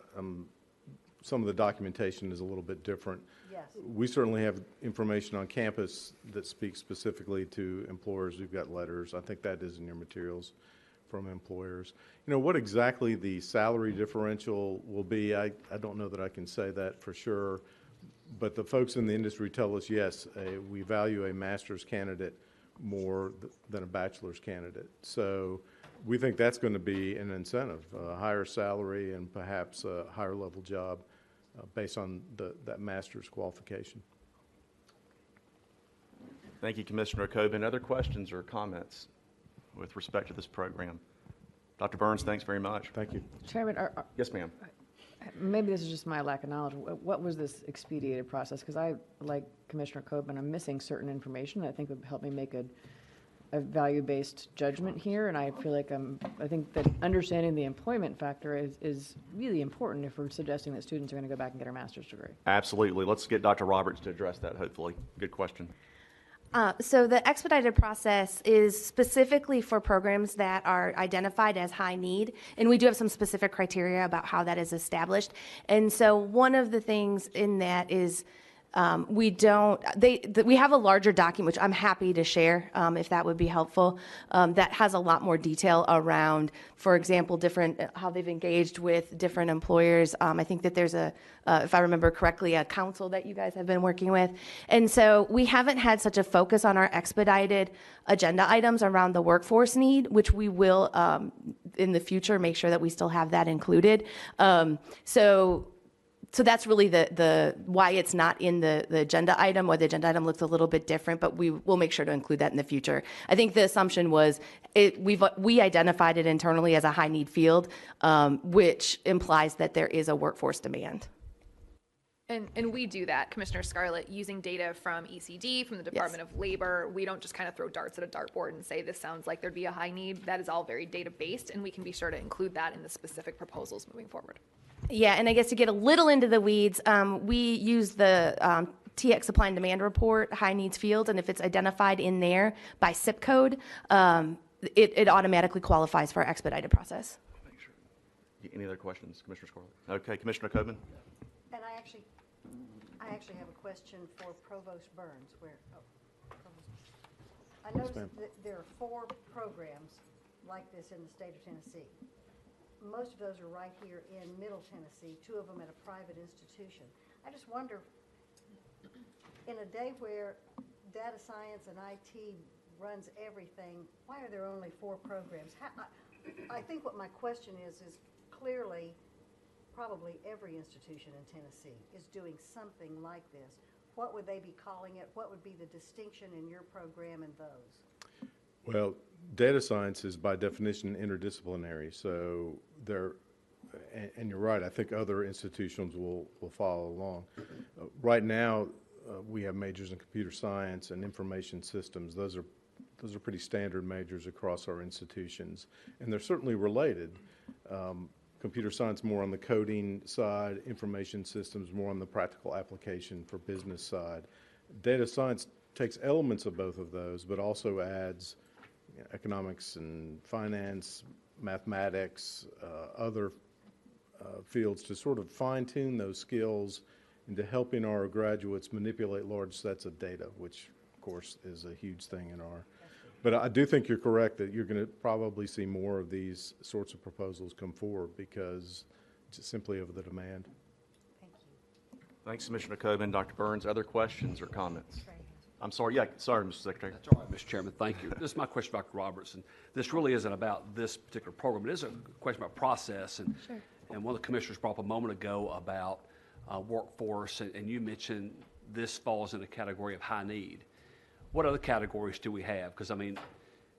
some of the documentation is a little bit different. Yes. We certainly have information on campus that speaks specifically to employers. We've got letters. I think that is in your materials from employers. You know, what exactly the salary differential will be, I don't know that I can say that for sure, but the folks in the industry tell us, yes, we value a master's candidate more than a bachelor's candidate. So we think that's going to be an incentive, a higher salary and perhaps a higher level job based on that master's qualification. Thank you, Commissioner Coben. Other questions or comments with respect to this program? Dr. Burns, thanks very much. Thank you. Chairman, Yes, ma'am. maybe this is just my lack of knowledge. What was this expedited process? Because I, like Commissioner Coben, I'm missing certain information that I think would help me make a value-based judgment here, and I feel like I think that understanding the employment factor is really important if we're suggesting that students are going to go back and get their master's degree. Absolutely. Let's get Dr. Roberts to address that, hopefully. Good question. So the expedited process is specifically for programs that are identified as high need, and we do have some specific criteria about how that is established. And so one of the things in that is we have a larger document, which I'm happy to share if that would be helpful, that has a lot more detail around, for example, how they've engaged with different employers. I think that there's if I remember correctly, a council that you guys have been working with. And so we haven't had such a focus on our expedited agenda items around the workforce need, which we will in the future make sure that we still have that included. So that's really the why it's not in the agenda item, or the agenda item looks a little bit different, but we will make sure to include that in the future. I think the assumption was we identified it internally as a high need field, which implies that there is a workforce demand. And we do that, Commissioner Scarlett, using data from ECD, from the Department of Labor. We don't just kind of throw darts at a dartboard and say this sounds like there'd be a high need. That is all very data-based, and we can be sure to include that in the specific proposals moving forward. Yeah, and I guess to get a little into the weeds, we use the THEC supply and demand report, high needs field, and if it's identified in there by zip code, it automatically qualifies for our expedited process. Any other questions, Commissioner Scarlett? Okay, Commissioner Coben. And I actually have a question for Provost Burns. I noticed that there are 4 programs like this in the state of Tennessee. Most of those are right here in Middle Tennessee, 2 of them at a private institution. I just wonder, in a day where data science and IT runs everything, why are there only 4 programs? I think what my question is clearly probably every institution in Tennessee is doing something like this. What would they be calling it? What would be the distinction in your program and those? Well, data science is by definition interdisciplinary, so and you're right, I think other institutions will follow along. Right now, we have majors in computer science and information systems. Those are those are pretty standard majors across our institutions, and they're certainly related. Computer science more on the coding side, information systems more on the practical application for business side. Data science takes elements of both of those, but also adds economics and finance, mathematics, other fields to sort of fine-tune those skills into helping our graduates manipulate large sets of data, which of course is a huge thing in our. But I do think you're correct that you're going to probably see more of these sorts of proposals come forward because just simply of the demand. Thank you. Thanks, Commissioner Coben. Dr. Burns, other questions or comments? I'm sorry. Yeah, sorry, Mr. Secretary. That's all right, Mr. Chairman. Thank you. This is my question, Dr. Robertson. This really isn't about this particular program. It is a question about process. And, and one of the commissioners brought up a moment ago about workforce, and you mentioned this falls in a category of high need. What other categories do we have? Because, I mean,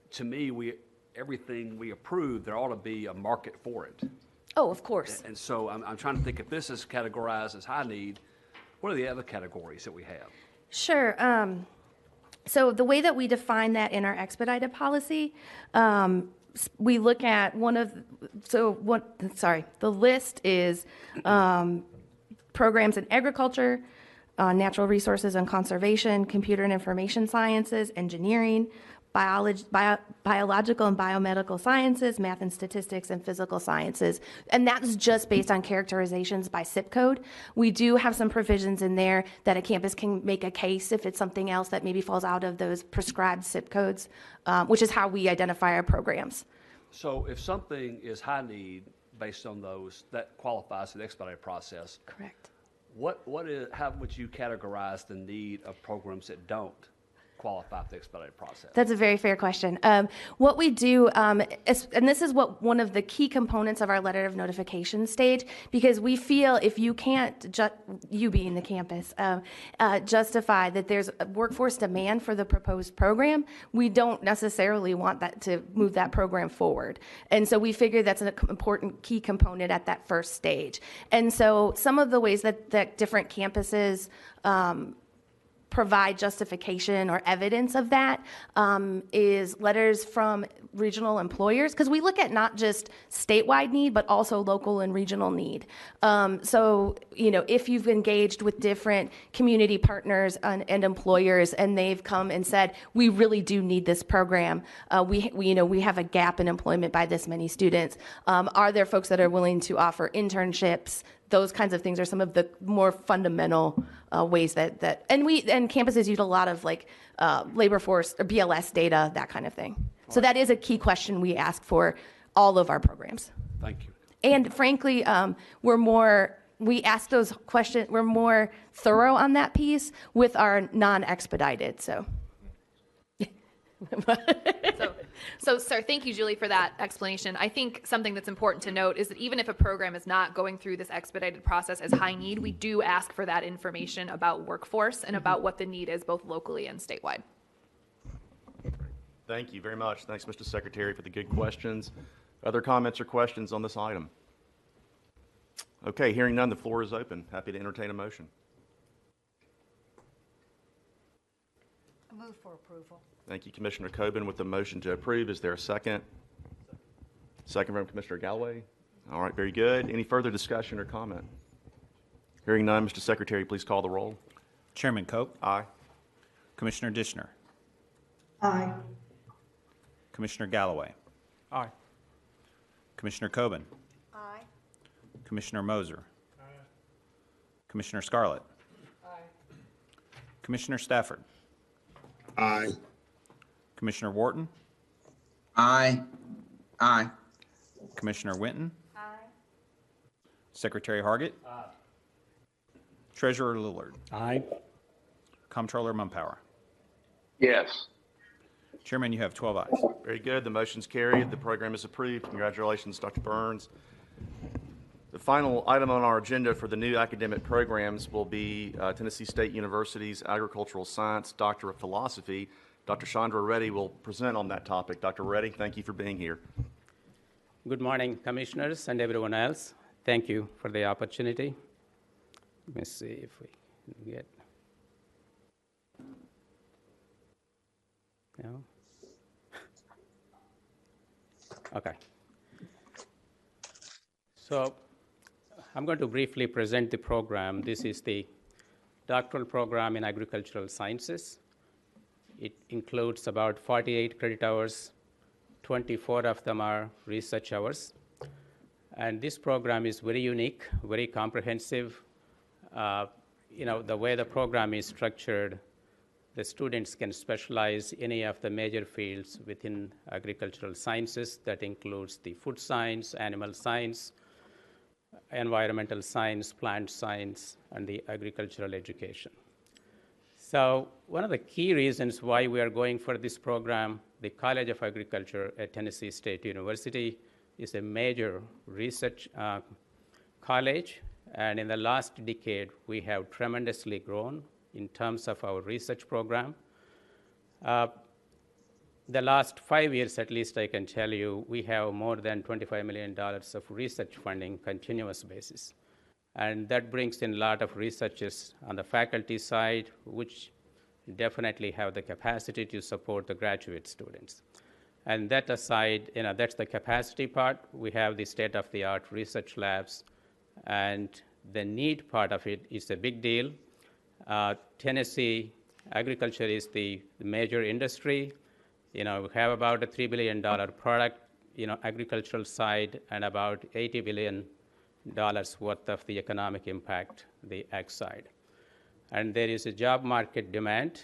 to me, everything we approve, there ought to be a market for it. Oh, of course. And so I'm trying to think, if this is categorized as high need, what are the other categories that we have? Sure. So the way that we define that in our expedited policy, we look at the list is programs in agriculture, natural resources and conservation, computer and information sciences, engineering, biological and biomedical sciences, math and statistics, and physical sciences. And that's just based on characterizations by zip code. We do have some provisions in there that a campus can make a case if it's something else that maybe falls out of those prescribed zip codes, which is how we identify our programs. So if something is high need based on those, that qualifies for the expedited process. Correct. How would you categorize the need of programs that don't qualify for the expedited process? That's a very fair question. What we do, and this is one of the key components of our letter of notification stage, because we feel if you can't, you being the campus, justify that there's a workforce demand for the proposed program, we don't necessarily want that to move that program forward. And so we figure that's an important key component at that first stage. And so some of the ways that different campuses provide justification or evidence of that is letters from regional employers, because we look at not just statewide need, but also local and regional need. So, if you've engaged with different community partners and employers, and they've come and said, we really do need this program. We have a gap in employment by this many students. Are there folks that are willing to offer internships? Those kinds of things are some of the more fundamental ways and campuses use a lot of labor force or BLS data, that kind of thing. So that is a key question we ask for all of our programs. Thank you. And frankly, we ask those questions, we're more thorough on that piece with our non-expedited, so. So, sir, thank you, Julie, for that explanation. I think something that's important to note is that even if a program is not going through this expedited process as high need, we do ask for that information about workforce and about what the need is both locally and statewide. Thank you very much. Thanks, Mr. Secretary, for the good questions. Other comments or questions on this item? Okay, hearing none, the floor is open. Happy to entertain a motion. I move for approval. Thank you, Commissioner Coben, with the motion to approve. Is there a second? Second from Commissioner Galloway. All right, very good. Any further discussion or comment? Hearing none, Mr. Secretary, please call the roll. Chairman Cope. Aye. Commissioner Dishner. Aye. Commissioner Galloway. Aye. Commissioner Coben. Aye. Commissioner Moser. Aye. Commissioner Scarlett. Aye. Commissioner Stafford. Aye. Commissioner Wharton. Aye. Aye. Commissioner Winton. Aye. Secretary Hargett. Aye. Treasurer Lillard. Aye. Comptroller Mumpower. Yes. Chairman, you have 12 ayes. Very good. The motion's carried. The program is approved. Congratulations, Dr. Burns. The final item on our agenda for the new academic programs will be Tennessee State University's Agricultural Science Doctor of Philosophy. Dr. Chandra Reddy will present on that topic. Dr. Reddy, thank you for being here. Good morning, commissioners and everyone else. Thank you for the opportunity. Let me see if we can get. No? Okay. So I'm going to briefly present the program. This is the doctoral program in agricultural sciences. It includes about 48 credit hours. 24 of them are research hours. And this program is very unique, very comprehensive. The way the program is structured, the students can specialize any of the major fields within agricultural sciences. That includes the food science, animal science, environmental science, plant science, and the agricultural education. So one of the key reasons why we are going for this program, the College of Agriculture at Tennessee State University is a major research college, and in the last decade, we have tremendously grown in terms of our research program. The last 5 years, at least I can tell you, we have more than $25 million of research funding, continuous basis. And that brings in a lot of researchers on the faculty side, which definitely have the capacity to support the graduate students. And that aside, that's the capacity part. We have the state-of-the-art research labs, and the need part of it is a big deal. Tennessee agriculture is the major industry. We have about a $3 billion product, agricultural side, and about $80 billion worth of the economic impact, the ag side. And there is a job market demand.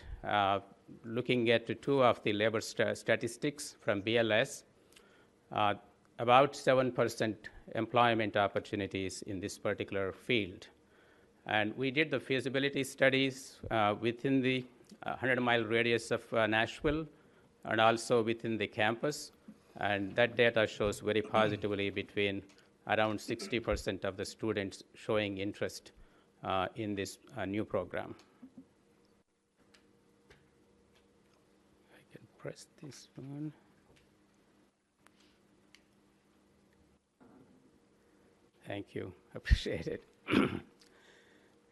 Looking at two of the labor statistics from BLS, about 7% employment opportunities in this particular field. And we did the feasibility studies within the 100-mile radius of Nashville and also within the campus. And that data shows very positively between around 60% of the students showing interest in this new program. I can press this one. Thank you. Appreciate it.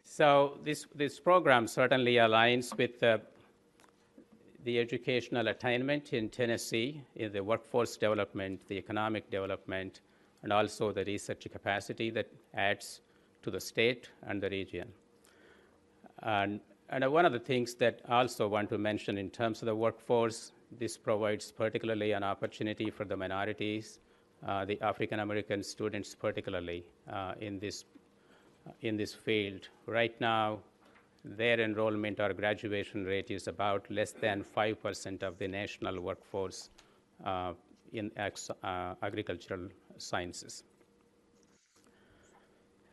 So this program certainly aligns with the educational attainment in Tennessee, in the workforce development, the economic development, and also the research capacity that adds to the state and the region. And one of the things that I also want to mention in terms of the workforce, this provides particularly an opportunity for the minorities, the African American students particularly in this field. Right now, their enrollment or graduation rate is about less than 5% of the national workforce in agricultural sciences.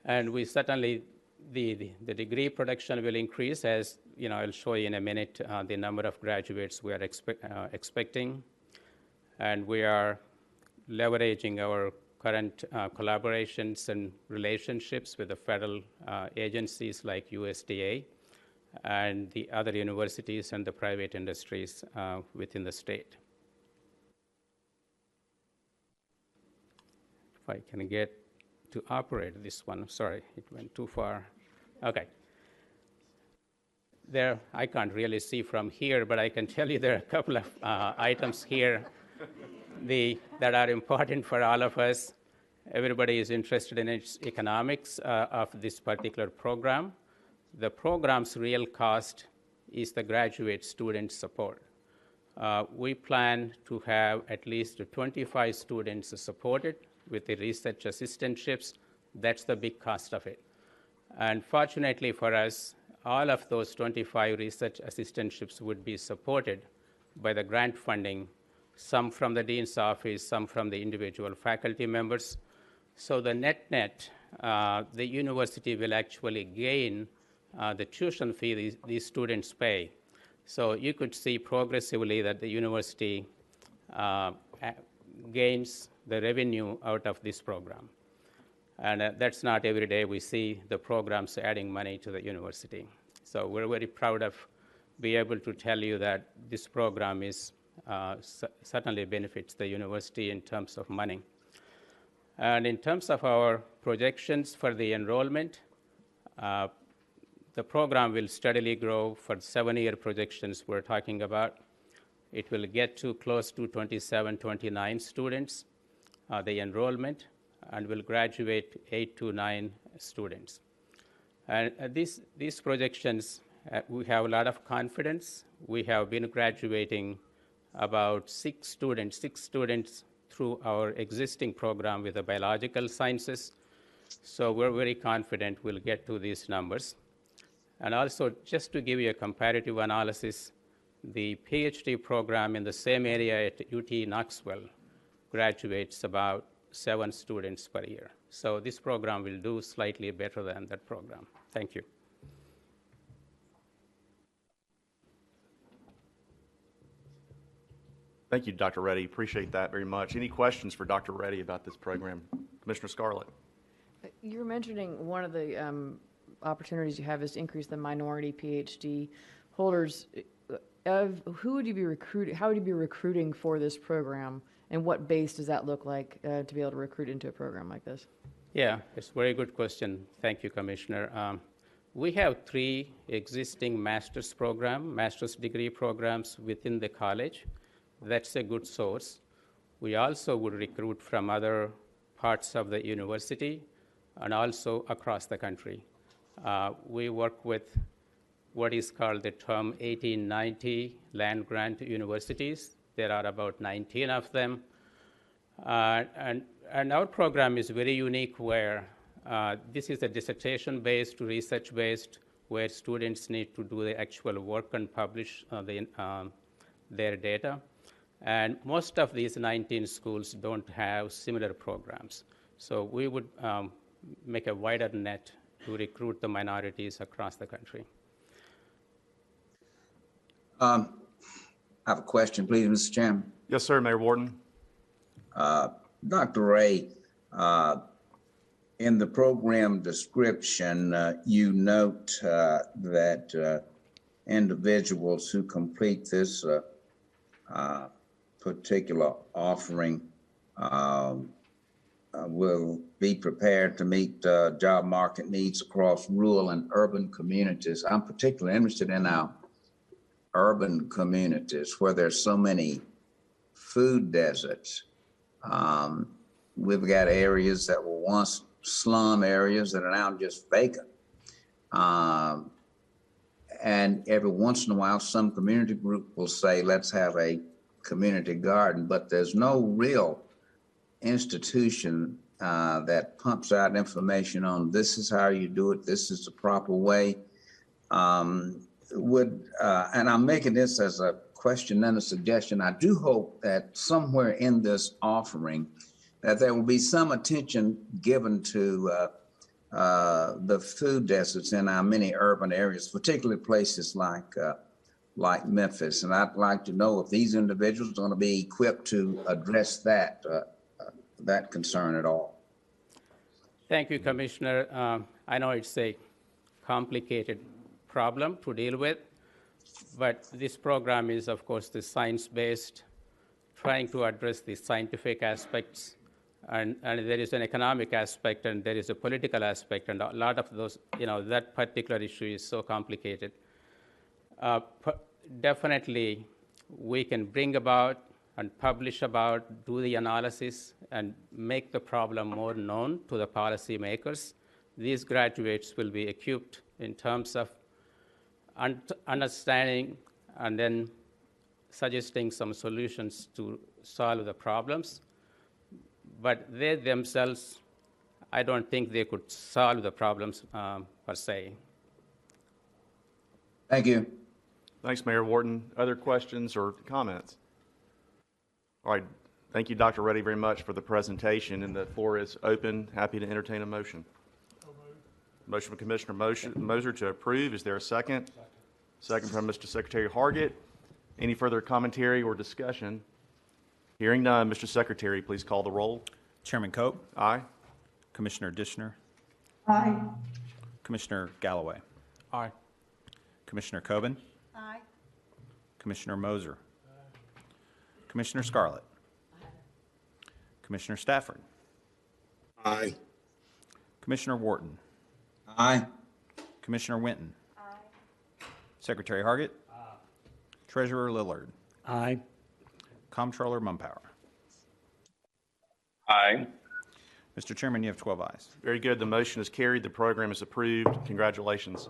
And we certainly, the degree production will increase as, I'll show you in a minute the number of graduates we are expecting. And we are leveraging our current collaborations and relationships with the federal agencies like USDA and the other universities and the private industries within the state. If I can get to operate this one. Sorry, it went too far. Okay. There, I can't really see from here, but I can tell you there are a couple of items here that are important for all of us. Everybody is interested in its economics of this particular program. The program's real cost is the graduate student support. We plan to have at least 25 students supported with the research assistantships. That's the big cost of it. And fortunately for us, all of those 25 research assistantships would be supported by the grant funding, some from the dean's office, some from the individual faculty members. So the net, the university will actually gain the tuition fee these students pay. So you could see progressively that the university gains the revenue out of this program. And that's not every day we see the programs adding money to the university. So we're very proud of being able to tell you that this program is certainly benefits the university in terms of money. And in terms of our projections for the enrollment, the program will steadily grow for 7-year projections we're talking about. It will get to close to 27, 29 students. the enrollment, and will graduate 8 to 9 students. And these projections, we have a lot of confidence. We have been graduating about 6 students through our existing program with the biological sciences. So we're very confident we'll get to these numbers. And also, just to give you a comparative analysis, the PhD program in the same area at UT Knoxville graduates about 7 students per year. So this program will do slightly better than that program. Thank you. Thank you, Dr. Reddy. Appreciate that very much. Any questions for Dr. Reddy about this program? Commissioner Scarlett. You were mentioning one of the opportunities you have is to increase the minority PhD holders. Who would you be recruiting? How would you be recruiting for this program, and what base does that look like to be able to recruit into a program like this? Yeah, it's a very good question. Thank you, Commissioner. We have 3 existing master's degree programs within the college. That's a good source. We also would recruit from other parts of the university and also across the country. We work with what is called the term 1890 land grant universities. There are about 19 of them. And our program is very unique where this is a dissertation-based, research-based, where students need to do the actual work and publish their data. And most of these 19 schools don't have similar programs. So we would make a wider net to recruit the minorities across the country. I have a question, please, Mr. Chairman. Yes, sir, Mayor Warden. Dr. Ray, in the program description, you note that individuals who complete this particular offering will be prepared to meet job market needs across rural and urban communities. I'm particularly interested in our urban communities where there's so many food deserts. We've got areas that were once slum areas that are now just vacant. And every once in a while, some community group will say, let's have a community garden, but there's no real institution that pumps out information on this is how you do it, this is the proper way. And I'm making this as a question and a suggestion. I do hope that somewhere in this offering that there will be some attention given to the food deserts in our many urban areas, particularly places like Memphis. And I'd like to know if these individuals are going to be equipped to address that concern at all. Thank you, Commissioner. I know it's a complicated problem to deal with, but this program is, of course, the science-based, trying to address the scientific aspects, and there is an economic aspect, and there is a political aspect, and a lot of those, that particular issue is so complicated. Definitely, we can bring about and publish about, do the analysis, and make the problem more known to the policymakers. These graduates will be equipped in terms of understanding and then suggesting some solutions to solve the problems. But they themselves, I don't think they could solve the problems per se. Thank you. Thanks, Mayor Wharton. Other questions or comments? All right. Thank you, Dr. Reddy, very much for the presentation, and the floor is open. Happy to entertain a motion. Motion from Commissioner Moser to approve. Is there a second? Second from Mr. Secretary Hargett. Any further commentary or discussion? Hearing none, Mr. Secretary, please call the roll. Chairman Cope. Aye. Commissioner Dishner. Aye. Commissioner Galloway. Aye. Commissioner Coben. Aye. Commissioner Moser. Commissioner Scarlett. Commissioner Stafford. Aye. Commissioner Wharton. Aye. Commissioner Winton. Secretary Hargett. Treasurer Lillard. Aye. Comptroller Mumpower. Aye. Aye. Mr. Chairman, you have 12 ayes. Very good. The motion is carried. The program is approved. Congratulations.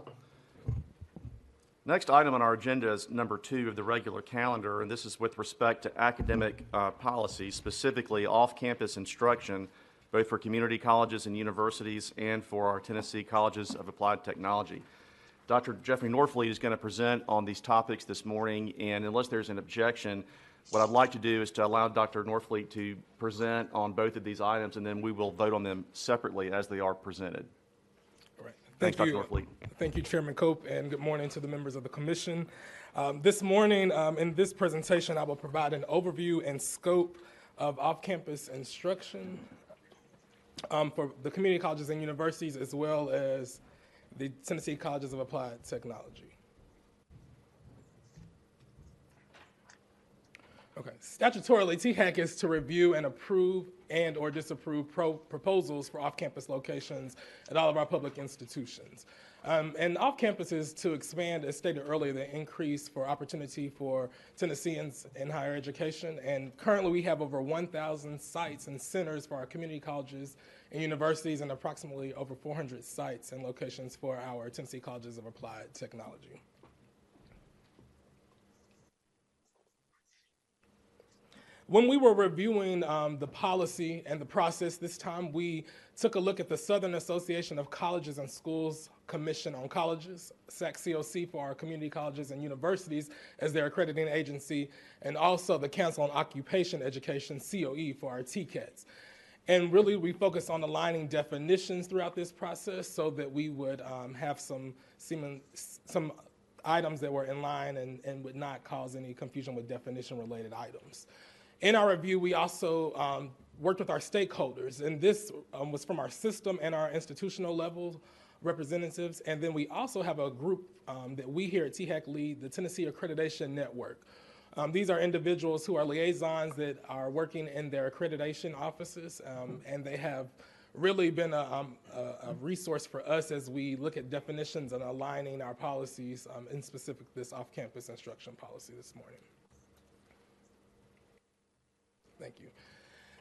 Next item on our agenda is number 2 of the regular calendar, and this is with respect to academic policy, specifically off-campus instruction, both for community colleges and universities and for our Tennessee Colleges of Applied Technology. Dr. Jeffrey Norfleet is going to present on these topics this morning, and unless there's an objection, what I'd like to do is to allow Dr. Norfleet to present on both of these items, and then we will vote on them separately as they are presented. All right. Thanks, Thank Dr. you. Norfleet. Thank you, Chairman Cope, and good morning to the members of the Commission. This morning, in this presentation, I will provide an overview and scope of off-campus instruction for the community colleges and universities, as well as the Tennessee Colleges of Applied Technology. Okay. Statutorily, THEC is to review and approve and or disapprove proposals for off-campus locations at all of our public institutions. And off-campus is to expand, as stated earlier, the increase for opportunity for Tennesseans in higher education. And currently we have over 1,000 sites and centers for our community colleges and universities, and approximately over 400 sites and locations for our Tennessee Colleges of Applied Technology. When we were reviewing the policy and the process this time, we took a look at the Southern Association of Colleges and Schools Commission on Colleges, SAC-COC for our community colleges and universities as their accrediting agency, and also the Council on Occupation Education, COE, for our TCATs. And really, we focused on aligning definitions throughout this process so that we would have some items that were in line and would not cause any confusion with definition-related items. In our review, we also worked with our stakeholders, and this was from our system and our institutional level representatives. And then we also have a group that we here at THEC lead, the Tennessee Accreditation Network. These are individuals who are liaisons that are working in their accreditation offices, and they have really been a resource for us as we look at definitions and aligning our policies, in specific this off-campus instruction policy this morning. Thank you.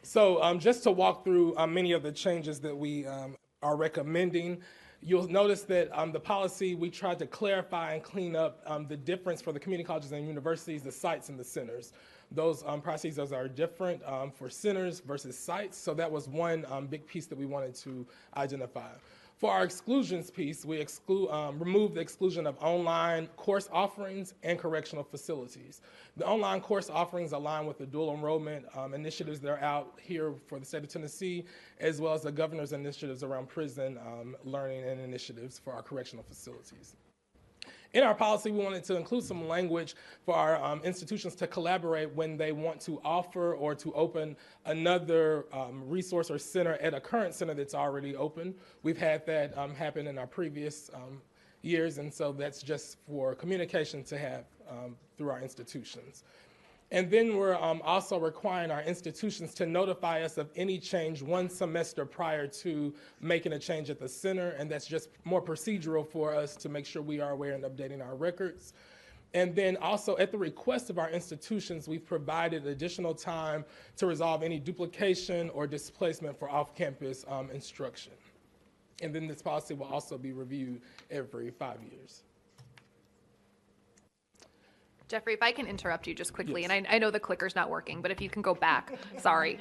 So just to walk through many of the changes that we are recommending, you'll notice that the policy, we tried to clarify and clean up the difference for the community colleges and universities, the sites and the centers. Those processes are different for centers versus sites, so that was one big piece that we wanted to identify. For our exclusions piece, we remove the exclusion of online course offerings and correctional facilities. The online course offerings align with the dual enrollment initiatives that are out here for the state of Tennessee, as well as the governor's initiatives around prison learning and initiatives for our correctional facilities. In our policy, we wanted to include some language for our institutions to collaborate when they want to offer or to open another resource or center at a current center that's already open. We've had that happen in our previous years, and so that's just for communication to have through our institutions. And then we're also requiring our institutions to notify us of any change 1 semester prior to making a change at the center, and that's just more procedural for us to make sure we are aware and updating our records. And then also at the request of our institutions, we've provided additional time to resolve any duplication or displacement for off-campus instruction. And then this policy will also be reviewed every 5 years. Jeffrey, if I can interrupt you just quickly, Yes. and I know the clicker's not working, but if you can go back, sorry.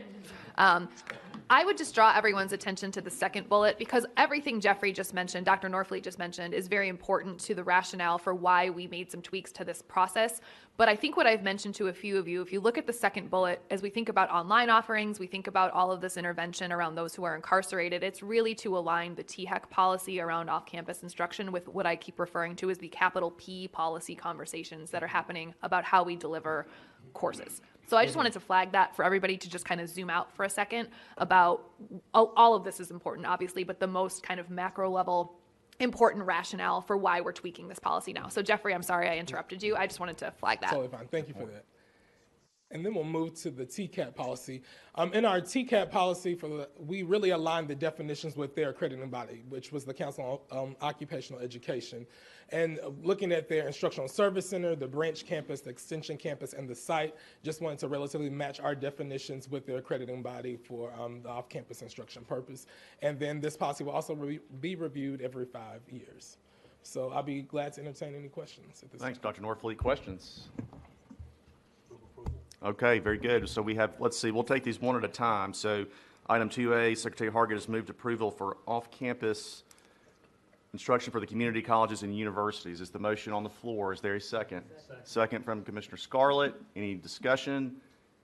I would just draw everyone's attention to the second bullet, because everything Jeffrey just mentioned, Dr. Norfleet just mentioned, is very important to the rationale for why we made some tweaks to this process. But I think what I've mentioned to a few of you, if you look at the second bullet, as we think about online offerings, we think about all of this intervention around those who are incarcerated, it's really to align the THEC policy around off-campus instruction with what I keep referring to as the capital P policy conversations that are happening about how we deliver courses. So I just wanted to flag that for everybody to just kind of zoom out for a second about all of this is important, obviously, but the most kind of macro level important rationale for why we're tweaking this policy now. So Jeffrey, I'm sorry I interrupted you. I just wanted to flag that. Totally fine. Thank you for that. And then we'll move to the TCAP policy. In our TCAP policy, we really aligned the definitions with their accrediting body, which was the Council on Occupational Education. And looking at their instructional service center, the branch campus, the extension campus, and the site, just wanted to relatively match our definitions with their accrediting body for the off-campus instruction purpose. And then this policy will also be reviewed every 5 years. So I'll be glad to entertain any questions at this time. Thanks, Dr. Norfleet. Questions? Okay, very good. So we have, let's see, we'll take these one at a time. So item 2A, Secretary Hargett has moved approval for off-campus instruction for the community colleges and universities. Is the motion on the floor? Is there a second? Second from Commissioner Scarlett. Any discussion?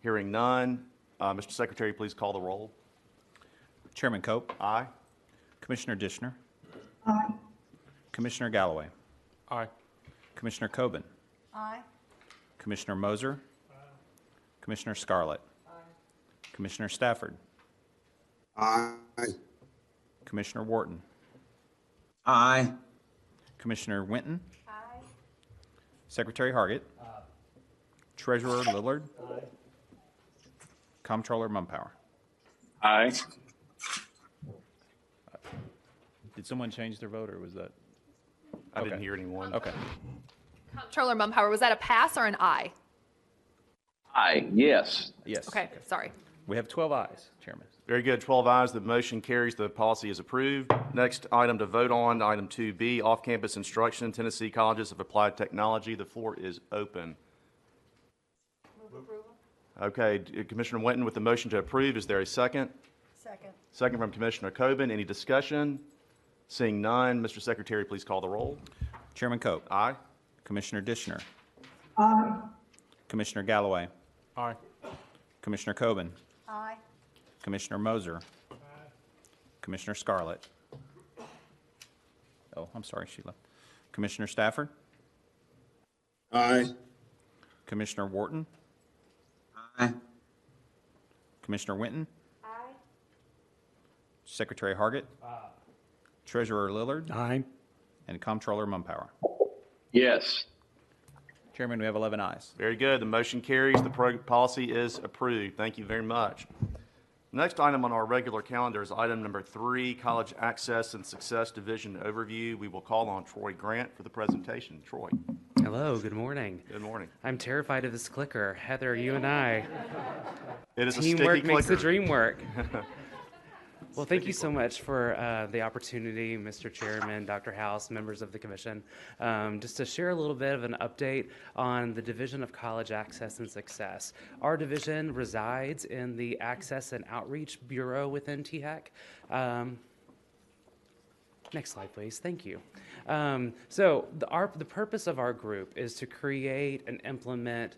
Hearing none. Mr. Secretary, please call the roll. Chairman Cope. Aye. Commissioner Dishner. Aye. Commissioner Galloway. Aye. Commissioner Coben. Aye. Commissioner Moser. Commissioner Scarlett. Commissioner Stafford. Aye. Commissioner Wharton. Aye. Commissioner Winton. Aye. Secretary Hargett. Treasurer Lillard. Comptroller Mumpower. Aye. Did someone change their vote, or was that? I didn't hear anyone. Okay. Comptroller Mumpower, was that a pass or an aye? Aye, yes. Yes. Okay, sorry. We have 12 ayes, Chairman. Very good. 12 ayes. The motion carries. The policy is approved. Next item to vote on, item 2B, off-campus instruction, Tennessee Colleges of Applied Technology. The floor is open. Move approval. Okay, Commissioner Winton with the motion to approve. Is there a second? Second. Second from Commissioner Coben. Any discussion? Seeing none, Mr. Secretary, please call the roll. Chairman Cope. Aye. Commissioner Dishner. Aye. Commissioner Galloway. Aye. Commissioner Coben. Aye. Commissioner Moser. Commissioner Scarlett. Oh, I'm sorry, Sheila. Commissioner Stafford. Aye. Commissioner Wharton. Aye. Commissioner Winton. Aye. Secretary Hargett. Treasurer Lillard. Aye. And Comptroller Mumpower. Yes. Chairman, we have 11 ayes. Very good. The motion carries. The policy is approved. Thank you very much. Next item on our regular calendar is item number 3, College Access and Success Division Overview. We will call on Troy Grant for the presentation. Troy. Hello, good morning. Good morning. I'm terrified of this clicker. Heather, you and I. It is Teamwork a sticky makes the clicker. dream work. Well, thank you so much for the opportunity, Mr. Chairman, Dr. House, members of the commission, just to share a little bit of an update on the Division of College Access and Success. Our division resides in the Access and Outreach Bureau within THEC. Next slide, please. Thank you. So the purpose of our group is to create and implement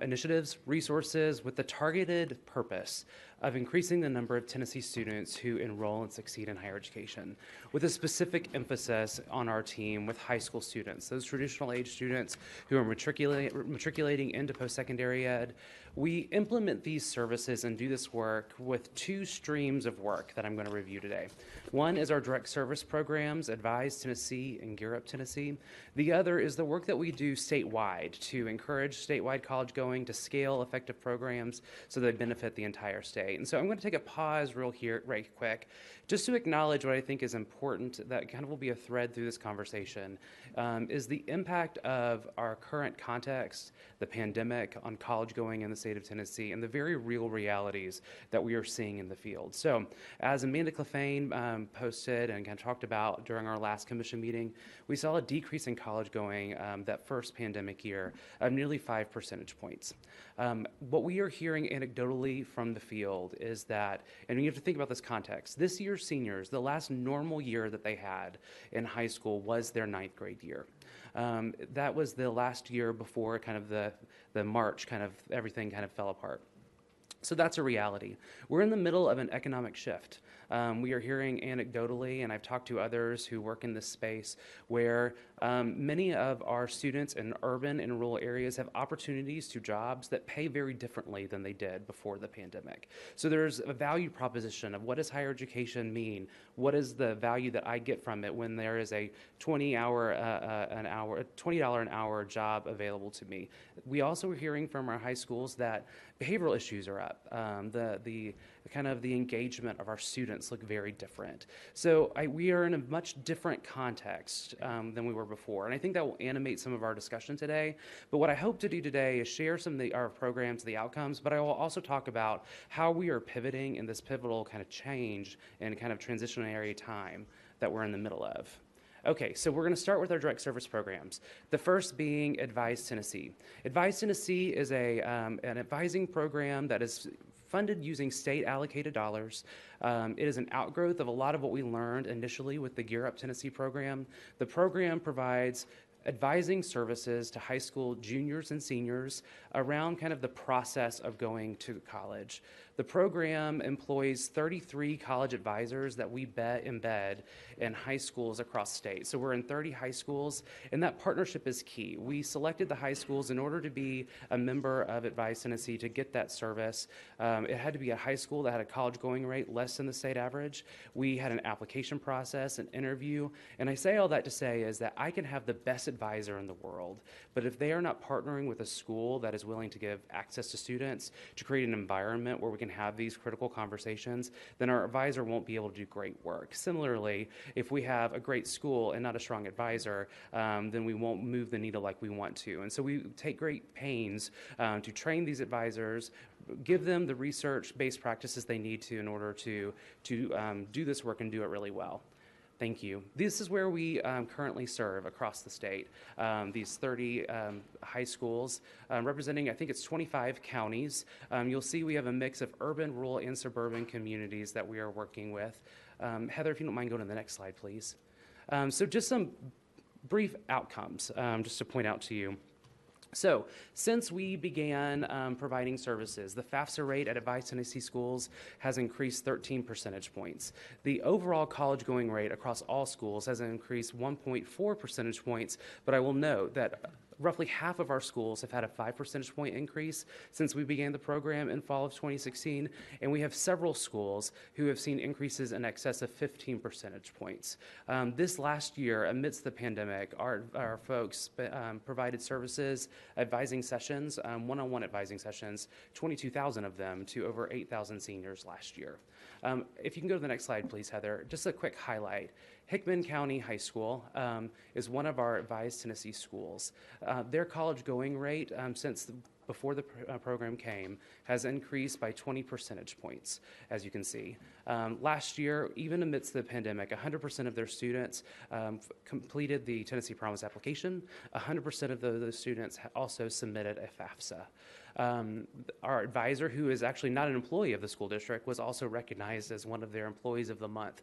initiatives, resources with the targeted purpose of increasing the number of Tennessee students who enroll and succeed in higher education, with a specific emphasis on our team with high school students, those traditional age students who are matriculating into post-secondary ed. We implement these services and do this work with 2 streams of work that I'm going to review today. One is our direct service programs, Advise Tennessee and Gear Up Tennessee. The other is the work that we do statewide to encourage statewide college going, to scale effective programs so they benefit the entire state. And so I'm going to take a pause right quick, just to acknowledge what I think is important, that kind of will be a thread through this conversation, is the impact of our current context, the pandemic, on college going in the state of Tennessee, and the very real realities that we are seeing in the field. So as Amanda Clefane posted and kind of talked about during our last commission meeting, we saw a decrease in college going that first pandemic year of nearly 5 percentage points. What we are hearing anecdotally from the field is that, and you have to think about this context, this year's seniors, the last normal year that they had in high school was their 9th grade year. That was the last year before kind of the March, kind of everything kind of fell apart. So that's a reality. We're in the middle of an economic shift. We are hearing anecdotally, and I've talked to others who work in this space, where many of our students in urban and rural areas have opportunities to jobs that pay very differently than they did before the pandemic. So there's a value proposition of what does higher education mean? What is the value that I get from it when there is a $20 an hour job available to me? We also are hearing from our high schools that behavioral issues are up. The kind of the engagement of our students look very different. So we are in a much different context than we were before. And I think that will animate some of our discussion today. But what I hope to do today is share some of our programs, the outcomes, but I will also talk about how we are pivoting in this pivotal kind of change and kind of transitionary time that we're in the middle of. Okay, so we're going to start with our direct service programs. The first being Advise Tennessee. Advise Tennessee is an advising program that is funded using state allocated dollars. It is an outgrowth of a lot of what we learned initially with the Gear Up Tennessee program. The program provides advising services to high school juniors and seniors around kind of the process of going to college. The program employs 33 college advisors that we embed in high schools across state. So we're in 30 high schools, and that partnership is key. We selected the high schools in order to be a member of Advise Tennessee to get that service. It had to be a high school that had a college going rate less than the state average. We had an application process, an interview, and I say all that to say is that I can have the best advisor in the world, but if they are not partnering with a school that is willing to give access to students, to create an environment where we can have these critical conversations, then our advisor won't be able to do great work. Similarly, if we have a great school and not a strong advisor, then we won't move the needle like we want to. And so we take great pains to train these advisors, give them the research-based practices they need to in order to do this work and do it really well. Thank you. This is where we currently serve across the state. These 30 high schools representing, I think it's 25 counties. You'll see we have a mix of urban, rural, and suburban communities that we are working with. Heather, if you don't mind going to the next slide, please. So just some brief outcomes, just to point out to you. So, since we began providing services, the FAFSA rate at Advise Tennessee schools has increased 13 percentage points. The overall college going rate across all schools has increased 1.4 percentage points, but I will note that roughly half of our schools have had a 5 percentage point increase since we began the program in fall of 2016, and we have several schools who have seen increases in excess of 15 percentage points. This last year, amidst the pandemic, our folks provided services, advising sessions, one-on-one advising sessions, 22,000 of them to over 8,000 seniors last year. If you can go to the next slide, please, Heather. Just a quick highlight. Hickman County High School is one of our Advise Tennessee schools. Their college going rate before the program came has increased by 20 percentage points, as you can see. Last year, even amidst the pandemic, 100% of their students completed the Tennessee Promise application. 100% of those students also submitted a FAFSA. Our advisor, who is actually not an employee of the school district, was also recognized as one of their employees of the month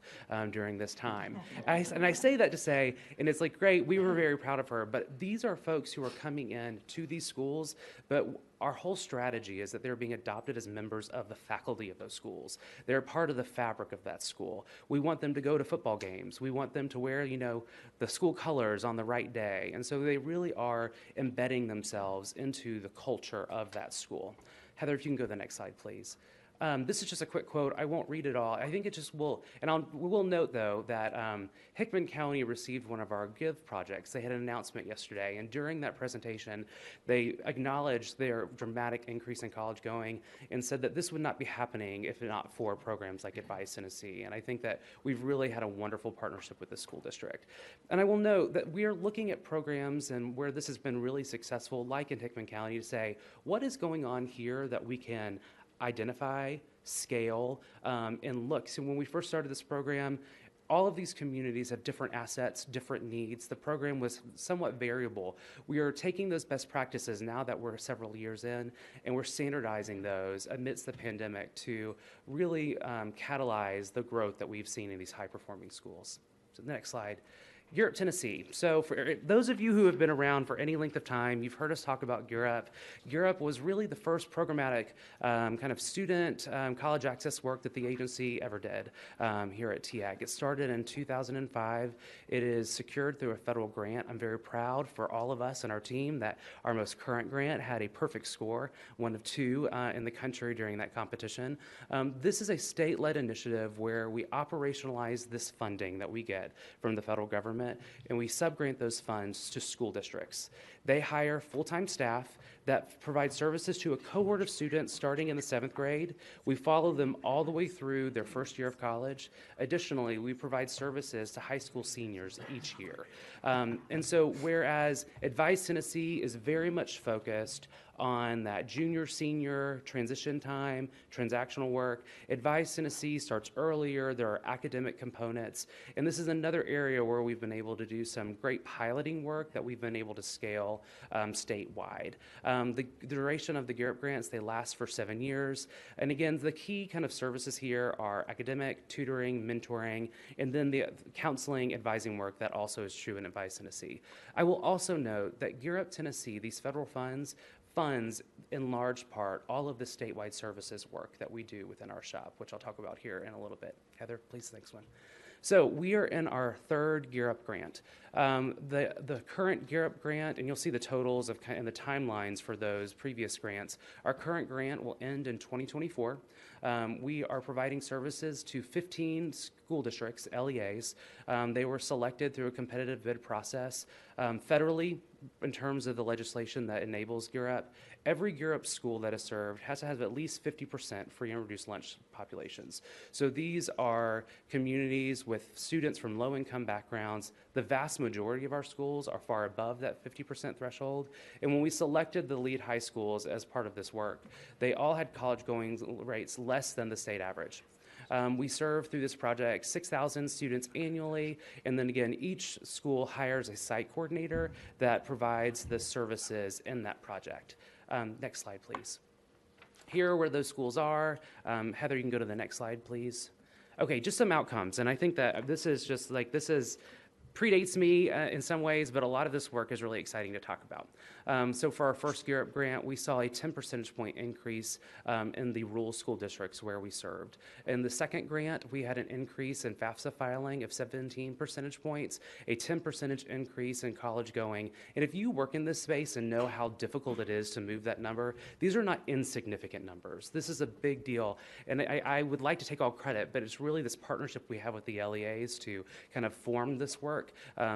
during this time. And I say that to say, and it's like, great, we were very proud of her, but these are folks who are coming in to these schools, but our whole strategy is that they're being adopted as members of the faculty of those schools. They're part of the fabric of that school. We want them to go to football games. We want them to wear, the school colors on the right day. And so they really are embedding themselves into the culture of that school. Heather, if you can go to the next slide, please. This is just a quick quote. I won't read it all. I think it just will, and we will note, though, that Hickman County received one of our GIVE projects. They had an announcement yesterday, and during that presentation, they acknowledged their dramatic increase in college going and said that this would not be happening if not for programs like Advise Tennessee. And I think that we've really had a wonderful partnership with the school district. And I will note that we are looking at programs and where this has been really successful, like in Hickman County, to say, what is going on here that we can identify, scale, and look. So when we first started this program, all of these communities have different assets, different needs. The program was somewhat variable. We are taking those best practices now that we're several years in, and we're standardizing those amidst the pandemic to really catalyze the growth that we've seen in these high-performing schools. So the next slide. Europe, Tennessee. So for those of you who have been around for any length of time, you've heard us talk about Europe. Europe was really the first programmatic kind of student college access work that the agency ever did here at THEC. It started in 2005. It is secured through a federal grant. I'm very proud for all of us and our team that our most current grant had a perfect score, one of two in the country during that competition. This is a state-led initiative where we operationalize this funding that we get from the federal government, and we subgrant those funds to school districts. They hire full-time staff that provide services to a cohort of students starting in the 7th grade. We follow them all the way through their first year of college. Additionally, we provide services to high school seniors each year. And so whereas Advise Tennessee is very much focused on that junior, senior transition time, transactional work, Advise Tennessee starts earlier. There are academic components. And this is another area where we've been able to do some great piloting work that we've been able to scale statewide. The duration of the Garrett grants, they last for 7 years. And again, the key kind of services here are academic, tutoring, mentoring, and then the counseling, advising work that also is true in Advise Tennessee. I will also note that Garrett, Tennessee, these federal funds in large part all of the statewide services work that we do within our shop, which I'll talk about here in a little bit. Heather, please, the next one. So we are in our third Gear Up grant. The current Gear Up grant, and you'll see the totals and the timelines for those previous grants. Our current grant will end in 2024. We are providing services to 15 school districts, LEAs. They were selected through a competitive bid process. Federally, in terms of the legislation that enables Gear Up, every Gear Up school that is served has to have at least 50% free and reduced lunch populations. So these are communities with students from low-income backgrounds. The vast majority of our schools are far above that 50% threshold. And when we selected the lead high schools as part of this work, they all had college-going rates less than the state average. We serve through this project 6,000 students annually, and then again, each school hires a site coordinator that provides the services in that project. Next slide, please. Here are where those schools are. Heather, you can go to the next slide, please. Okay, just some outcomes, and I think that this predates me in some ways, but a lot of this work is really exciting to talk about. So for our first Gear Up grant, we saw a 10 percentage point increase in the rural school districts where we served. In the second grant, we had an increase in FAFSA filing of 17 percentage points, a 10% increase in college going. And if you work in this space and know how difficult it is to move that number, these are not insignificant numbers. This is a big deal. And I would like to take all credit, but it's really this partnership we have with the LEAs to kind of form this work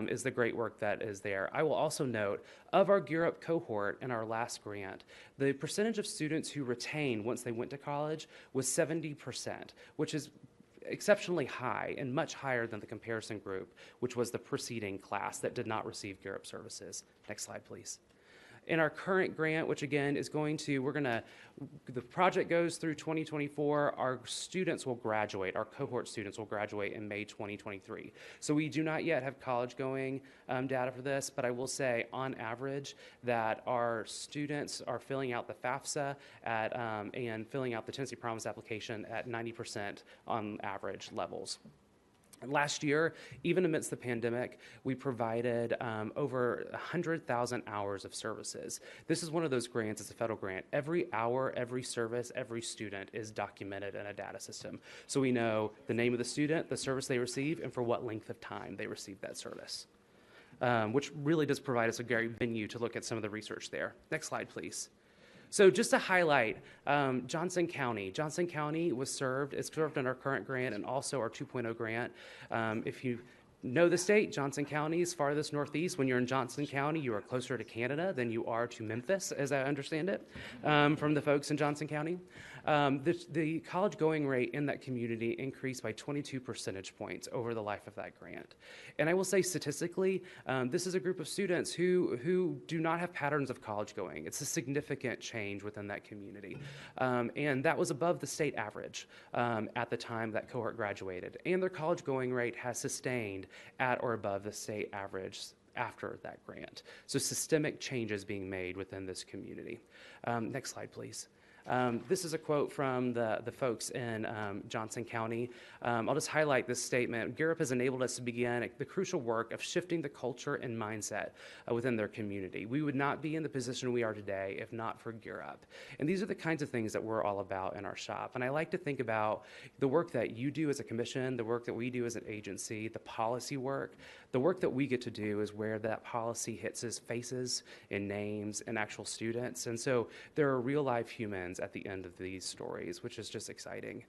is the great work that is there. I will also note, of our Gear Up cohort in our last grant, the percentage of students who retained once they went to college was 70%, which is exceptionally high and much higher than the comparison group, which was the preceding class that did not receive Gear Up services. Next slide, please. In our current grant, which again is the project goes through 2024, our students will graduate, our cohort students will graduate in May 2023. So we do not yet have college-going data for this, but I will say on average that our students are filling out the FAFSA and filling out the Tennessee Promise application at 90% on average levels. Last year, even amidst the pandemic, we provided over 100,000 hours of services. This is one of those grants, it's a federal grant. Every hour, every service, every student is documented in a data system. So we know the name of the student, the service they receive, and for what length of time they received that service, which really does provide us a great venue to look at some of the research there. Next slide, please. So just to highlight, Johnson County. Johnson County is served in our current grant and also our 2.0 grant. If you know the state, Johnson County is farthest northeast. When you're in Johnson County, you are closer to Canada than you are to Memphis, as I understand it, from the folks in Johnson County. The college going rate in that community increased by 22 percentage points over the life of that grant. And I will say statistically, this is a group of students who do not have patterns of college going. It's a significant change within that community. And that was above the state average at the time that cohort graduated. And their college going rate has sustained at or above the state average after that grant. So systemic changes being made within this community. Next slide, please. This is a quote from the folks in Johnson County. I'll just highlight this statement. Gear Up has enabled us to begin the crucial work of shifting the culture and mindset within their community. We would not be in the position we are today if not for Gear Up. And these are the kinds of things that we're all about in our shop. And I like to think about the work that you do as a commission, the work that we do as an agency, the policy work. The work that we get to do is where that policy hits his faces and names and actual students. And so there are real life humans at the end of these stories, which is just exciting.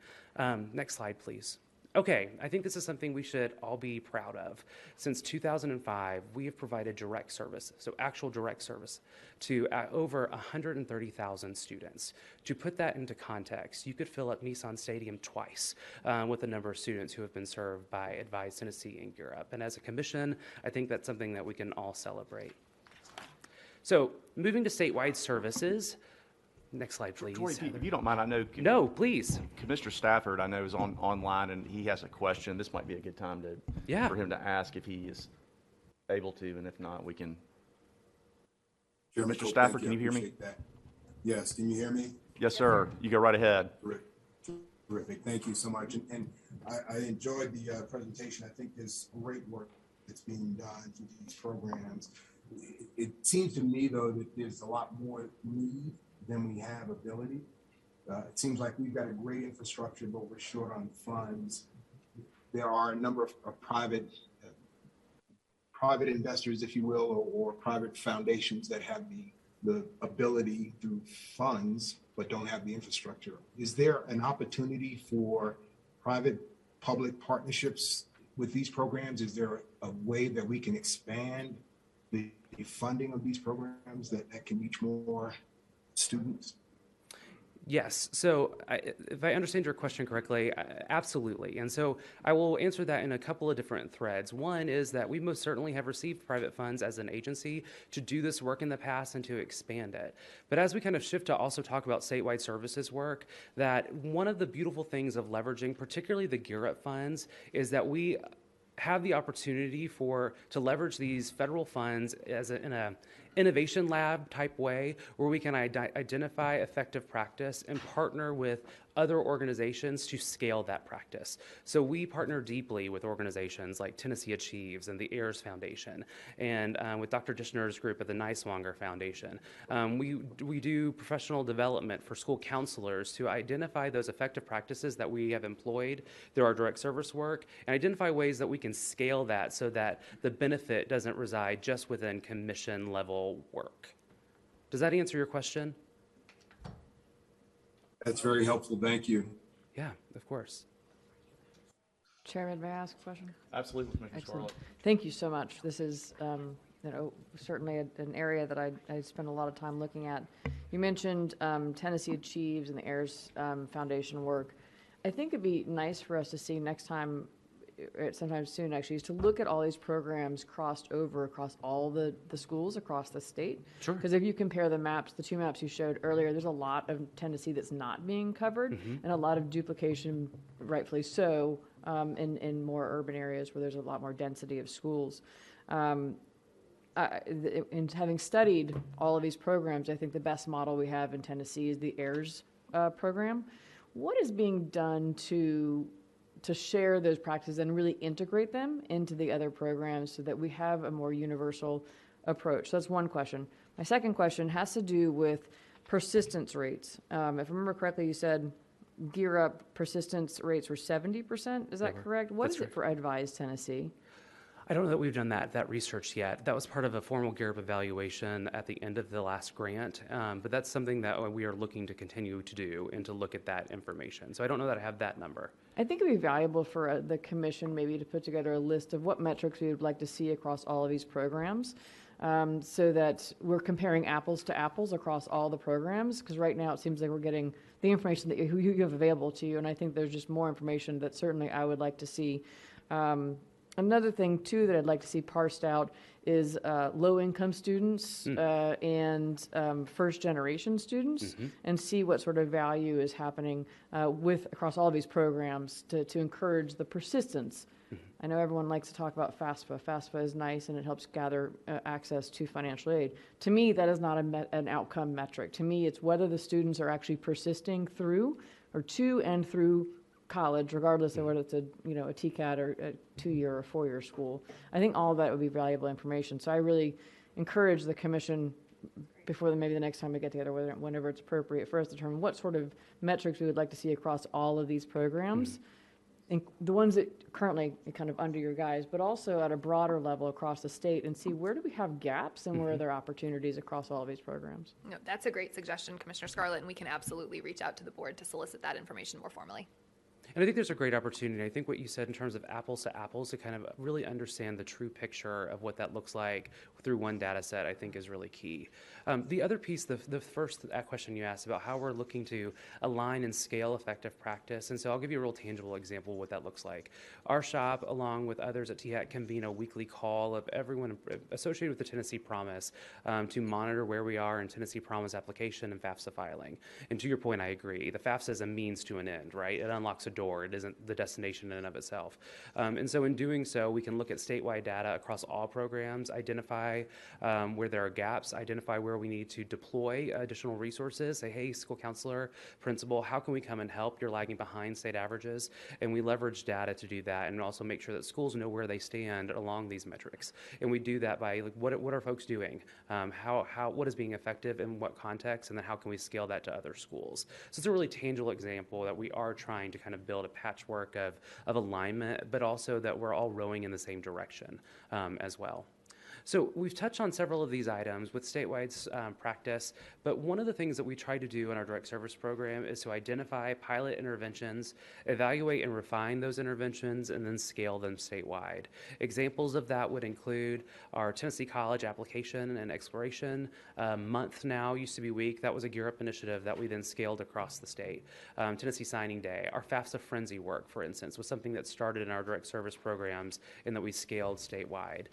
Next slide, please. Okay, I think this is something we should all be proud of. Since 2005, we have provided direct service, so actual direct service, to over 130,000 students. To put that into context, you could fill up Nissan Stadium twice with the number of students who have been served by Advise Tennessee and Gear Up. And as a commission, I think that's something that we can all celebrate. So moving to statewide services. Next slide, please. Troy, if you don't mind, I know. No, please. Commissioner Stafford, I know, is online, and he has a question. This might be a good time for him to ask if he is able to, and if not, we can. Chairman Mr. Cope, Stafford, thank can you hear me? Appreciate that. Yes, can you hear me? Yes, sir. You go right ahead. Terrific. Thank you so much. And I enjoyed the presentation. I think there's great work that's being done through these programs. It seems to me, though, that there's a lot more need than we have ability. It seems like we've got a great infrastructure, but we're short on funds. There are a number of private investors, if you will, or private foundations that have the ability through funds, but don't have the infrastructure. Is there an opportunity for private-public partnerships with these programs? Is there a way that we can expand the funding of these programs that can reach more students? Yes. So if I understand your question correctly, absolutely. And so I will answer that in a couple of different threads. One is that we most certainly have received private funds as an agency to do this work in the past and to expand it. But as we kind of shift to also talk about statewide services work, that one of the beautiful things of leveraging, particularly the Gear Up funds, is that we have the opportunity to leverage these federal funds in a innovation lab type way where we can identify effective practice and partner with other organizations to scale that practice. So we partner deeply with organizations like Tennessee Achieves and the AIRS Foundation, and with Dr. Dishner's group at the Niswonger Foundation. We do professional development for school counselors to identify those effective practices that we have employed through our direct service work and identify ways that we can scale that so that the benefit doesn't reside just within commission level work. Does that answer your question? That's very helpful. Thank you. Yeah, of course. Chairman, may I ask a question? Absolutely, Commissioner Excellent. Scarlett. Thank you so much. This is certainly an area that I spend a lot of time looking at. You mentioned Tennessee Achieves and the AIRS Foundation work. I think it'd be nice for us to see next time, sometime soon actually, is to look at all these programs crossed over across all the schools across the state. Sure. Because if you compare the maps, the two maps you showed earlier, there's a lot of Tennessee that's not being covered and a lot of duplication, rightfully so, in more urban areas where there's a lot more density of schools. And having studied all of these programs, I think the best model we have in Tennessee is the AIRS program. What is being done to share those practices and really integrate them into the other programs so that we have a more universal approach? So that's one question. My second question has to do with persistence rates. If I remember correctly, you said Gear Up persistence rates were 70%. Is that correct? What is it for Advise Tennessee? I don't know that we've done that research yet. That was part of a formal Gear Up evaluation at the end of the last grant, but that's something that we are looking to continue to do and to look at that information. So I don't know that I have that number. I think it would be valuable for the commission maybe to put together a list of what metrics we would like to see across all of these programs so that we're comparing apples to apples across all the programs, because right now it seems like we're getting the information that you have available to you, and I think there's just more information that certainly I would like to see Another thing too that I'd like to see parsed out is low-income students and first-generation students, and see what sort of value is happening across all of these programs to encourage the persistence. I know everyone likes to talk about FAFSA. FAFSA is nice and it helps gather access to financial aid. To me, that is not an outcome metric. To me, it's whether the students are actually persisting through or to and through college, regardless of whether it's a TCAT or a 2-year or 4-year school. I think all of that would be valuable information. So I really encourage the commission before maybe the next time we get together, whenever it's appropriate, for us to determine what sort of metrics we would like to see across all of these programs. And the ones that currently are kind of under your guise, but also at a broader level across the state, and see where do we have gaps and where are there opportunities across all of these programs. No, that's a great suggestion, Commissioner Scarlett, and we can absolutely reach out to the board to solicit that information more formally. And I think there's a great opportunity. I think what you said in terms of apples to apples to kind of really understand the true picture of what that looks like through one data set, I think is really key. The other piece, the first question you asked about how we're looking to align and scale effective practice. And so I'll give you a real tangible example of what that looks like. Our shop, along with others at THEC, convene a weekly call of everyone associated with the Tennessee Promise to monitor where we are in Tennessee Promise application and FAFSA filing. And to your point, I agree. The FAFSA is a means to an end, right? It unlocks a door. It isn't the destination in and of itself. And so in doing so, we can look at statewide data across all programs, identify where there are gaps, identify where we need to deploy additional resources, say, hey, school counselor, principal, how can we come and help? You're lagging behind state averages. And we leverage data to do that and also make sure that schools know where they stand along these metrics. And we do that by, like, what are folks doing? What is being effective in what context? And then how can we scale that to other schools? So it's a really tangible example that we are trying to kind of build a patchwork of alignment, but also that we're all rowing in the same direction as well. So we've touched on several of these items with statewide practice, but one of the things that we try to do in our direct service program is to identify pilot interventions, evaluate and refine those interventions, and then scale them statewide. Examples of that would include our Tennessee College application and exploration month now, used to be week. That was a Gear Up initiative that we then scaled across the state. Tennessee Signing Day, our FAFSA frenzy work, for instance, was something that started in our direct service programs and that we scaled statewide.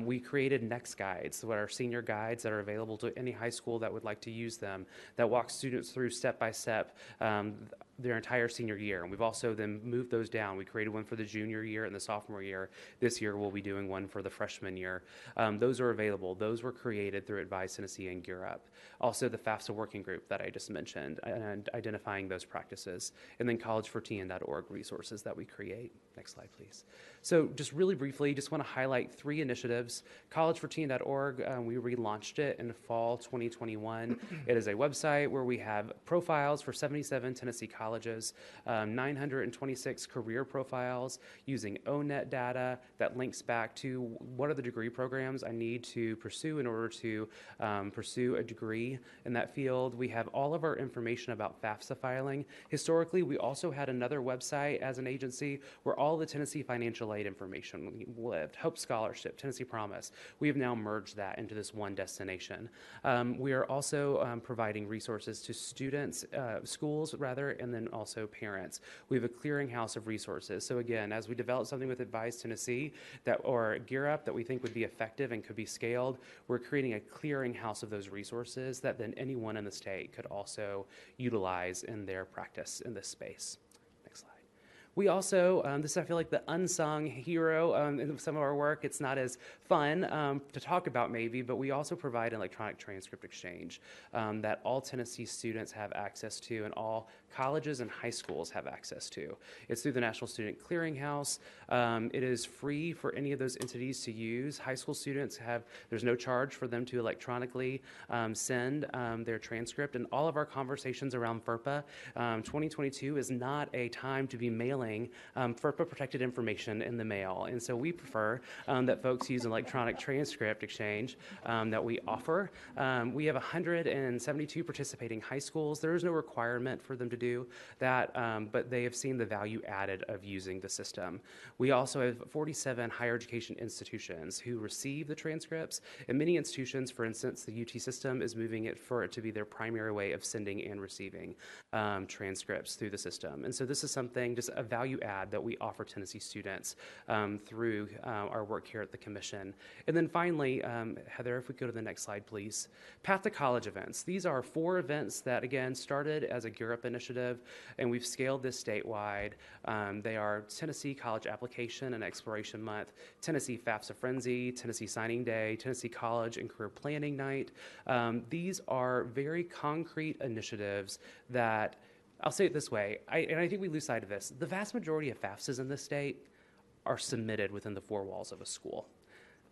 We created Next Guides, what are senior guides that are available to any high school that would like to use them, that walk students through step by step their entire senior year. And we've also then moved those down. We created one for the junior year and the sophomore year. This year we'll be doing one for the freshman year. Those are available. Those were created through Advise Tennessee and Gear Up. Also the FAFSA working group that I just mentioned and identifying those practices. And then collegefortn.org resources that we create. Next slide, please. So just really briefly, just want to highlight 3 initiatives. Collegefortn.org, we relaunched it in fall 2021. It is a website where we have profiles for 77 Tennessee colleges, 926 career profiles using ONET data that links back to what are the degree programs I need to pursue in order to pursue a degree in that field. We have all of our information about FAFSA filing. Historically, we also had another website as an agency where all the Tennessee financial aid information lived. Hope Scholarship, Tennessee Promise. We have now merged that into this one destination. We are also providing resources to students, schools rather, and then also parents. We have a clearinghouse of resources. So again, as we develop something with Advise Tennessee or Gear Up that we think would be effective and could be scaled, we're creating a clearinghouse of those resources that then anyone in the state could also utilize in their practice in this space. We also, this I feel like the unsung hero in some of our work. It's not as fun to talk about maybe, but we also provide an electronic transcript exchange that all Tennessee students have access to and all colleges and high schools have access to. It's through the National Student Clearinghouse. It is free for any of those entities to use. High school students there's no charge for them to electronically send their transcript. And all of our conversations around FERPA, 2022 is not a time to be mailing FERPA-protected information in the mail. And so we prefer that folks use an electronic transcript exchange that we offer. We have 172 participating high schools. There is no requirement for them to do that, but they have seen the value added of using the system. We also have 47 higher education institutions who receive the transcripts, and many institutions, for instance, the UT system is moving it for it to be their primary way of sending and receiving transcripts through the system. And so this is something, just a value add that we offer Tennessee students through our work here at the Commission. And then finally, Heather, if we go to the next slide, please. Path to College events. These are 4 events that, again, started as a Gear Up initiative, and we've scaled this statewide. They are Tennessee College Application and Exploration Month, Tennessee FAFSA Frenzy, Tennessee Signing Day, Tennessee College and Career Planning Night. These are very concrete initiatives that, I'll say it this way, and I think we lose sight of this, the vast majority of FAFSAs in this state are submitted within the 4 walls of a school.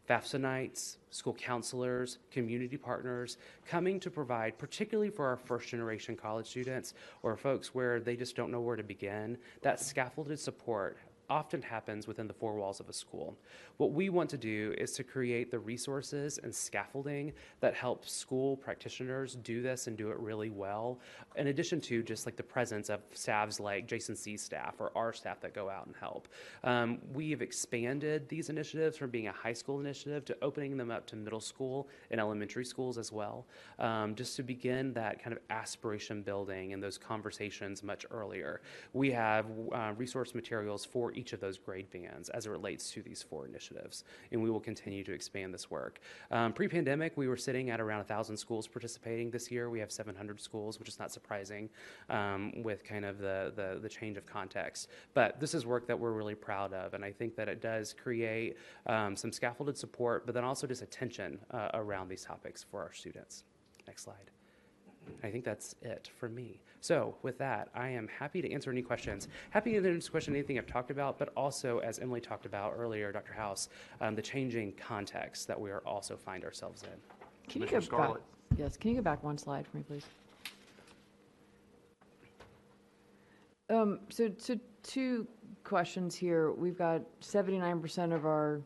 FAFSA nights, school counselors, community partners coming to provide, particularly for our first generation college students or folks where they just don't know where to begin, that scaffolded support often happens within the 4 walls of a school. What we want to do is to create the resources and scaffolding that help school practitioners do this and do it really well, in addition to just like the presence of staffs like Jason C's staff or our staff that go out and help. We have expanded these initiatives from being a high school initiative to opening them up to middle school and elementary schools as well, just to begin that kind of aspiration building and those conversations much earlier. We have resource materials for each of those grade bands as it relates to these 4 initiatives, and we will continue to expand this work. Pre-pandemic, we were sitting at around 1,000 schools participating. This year, we have 700 schools, which is not surprising with kind of the change of context. But this is work that we're really proud of, and I think that it does create some scaffolded support, but then also just attention around these topics for our students. Next slide. I think that's it for me. So with that, I am happy to answer any questions. Happy to answer question anything I've talked about, but also, as Emily talked about earlier, Dr. House, the changing context that we are also find ourselves in. Can you go back? Yes, can you go back 1 slide for me, please? So 2 questions here. We've got 79% of our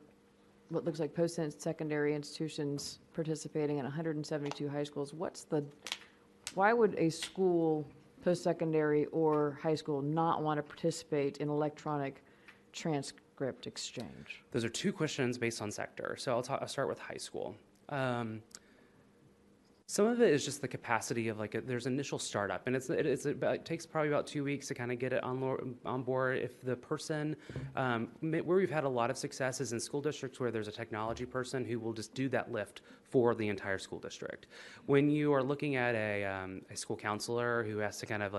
what looks like post-secondary institutions participating in 172 high schools. Why would a school, post-secondary or high school, not want to participate in electronic transcript exchange? Those are 2 questions based on sector. So I'll start with high school. Some of it is just the capacity of there's initial startup, and it takes probably about 2 weeks to kind of get it on board. If the person, where we've had a lot of success is in school districts where there's a technology person who will just do that lift for the entire school district. When you are looking at a school counselor who has to kind of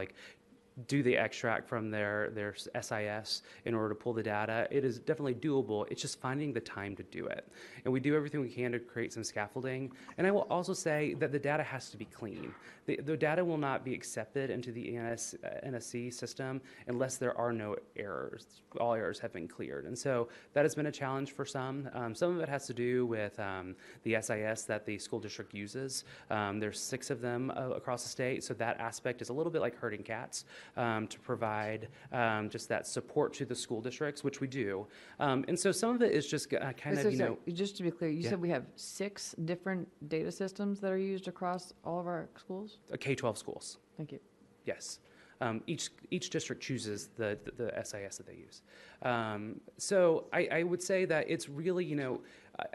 do the extract from their SIS in order to pull the data, it is definitely doable. It's just finding the time to do it. And we do everything we can to create some scaffolding. And I will also say that the data has to be clean. The data will not be accepted into the NSC system unless there are no errors. All errors have been cleared. And so that has been a challenge for some. Some of it has to do with the SIS that the school district uses. There's 6 of them across the state, so that aspect is a little bit like herding cats. To provide just that support to the school districts, which we do. And so some of it is just kind of, Just to be clear, you said we have 6 different data systems that are used across all of our schools? K-12 schools. Thank you. Yes. Each district chooses the SIS that they use. So I would say that it's really,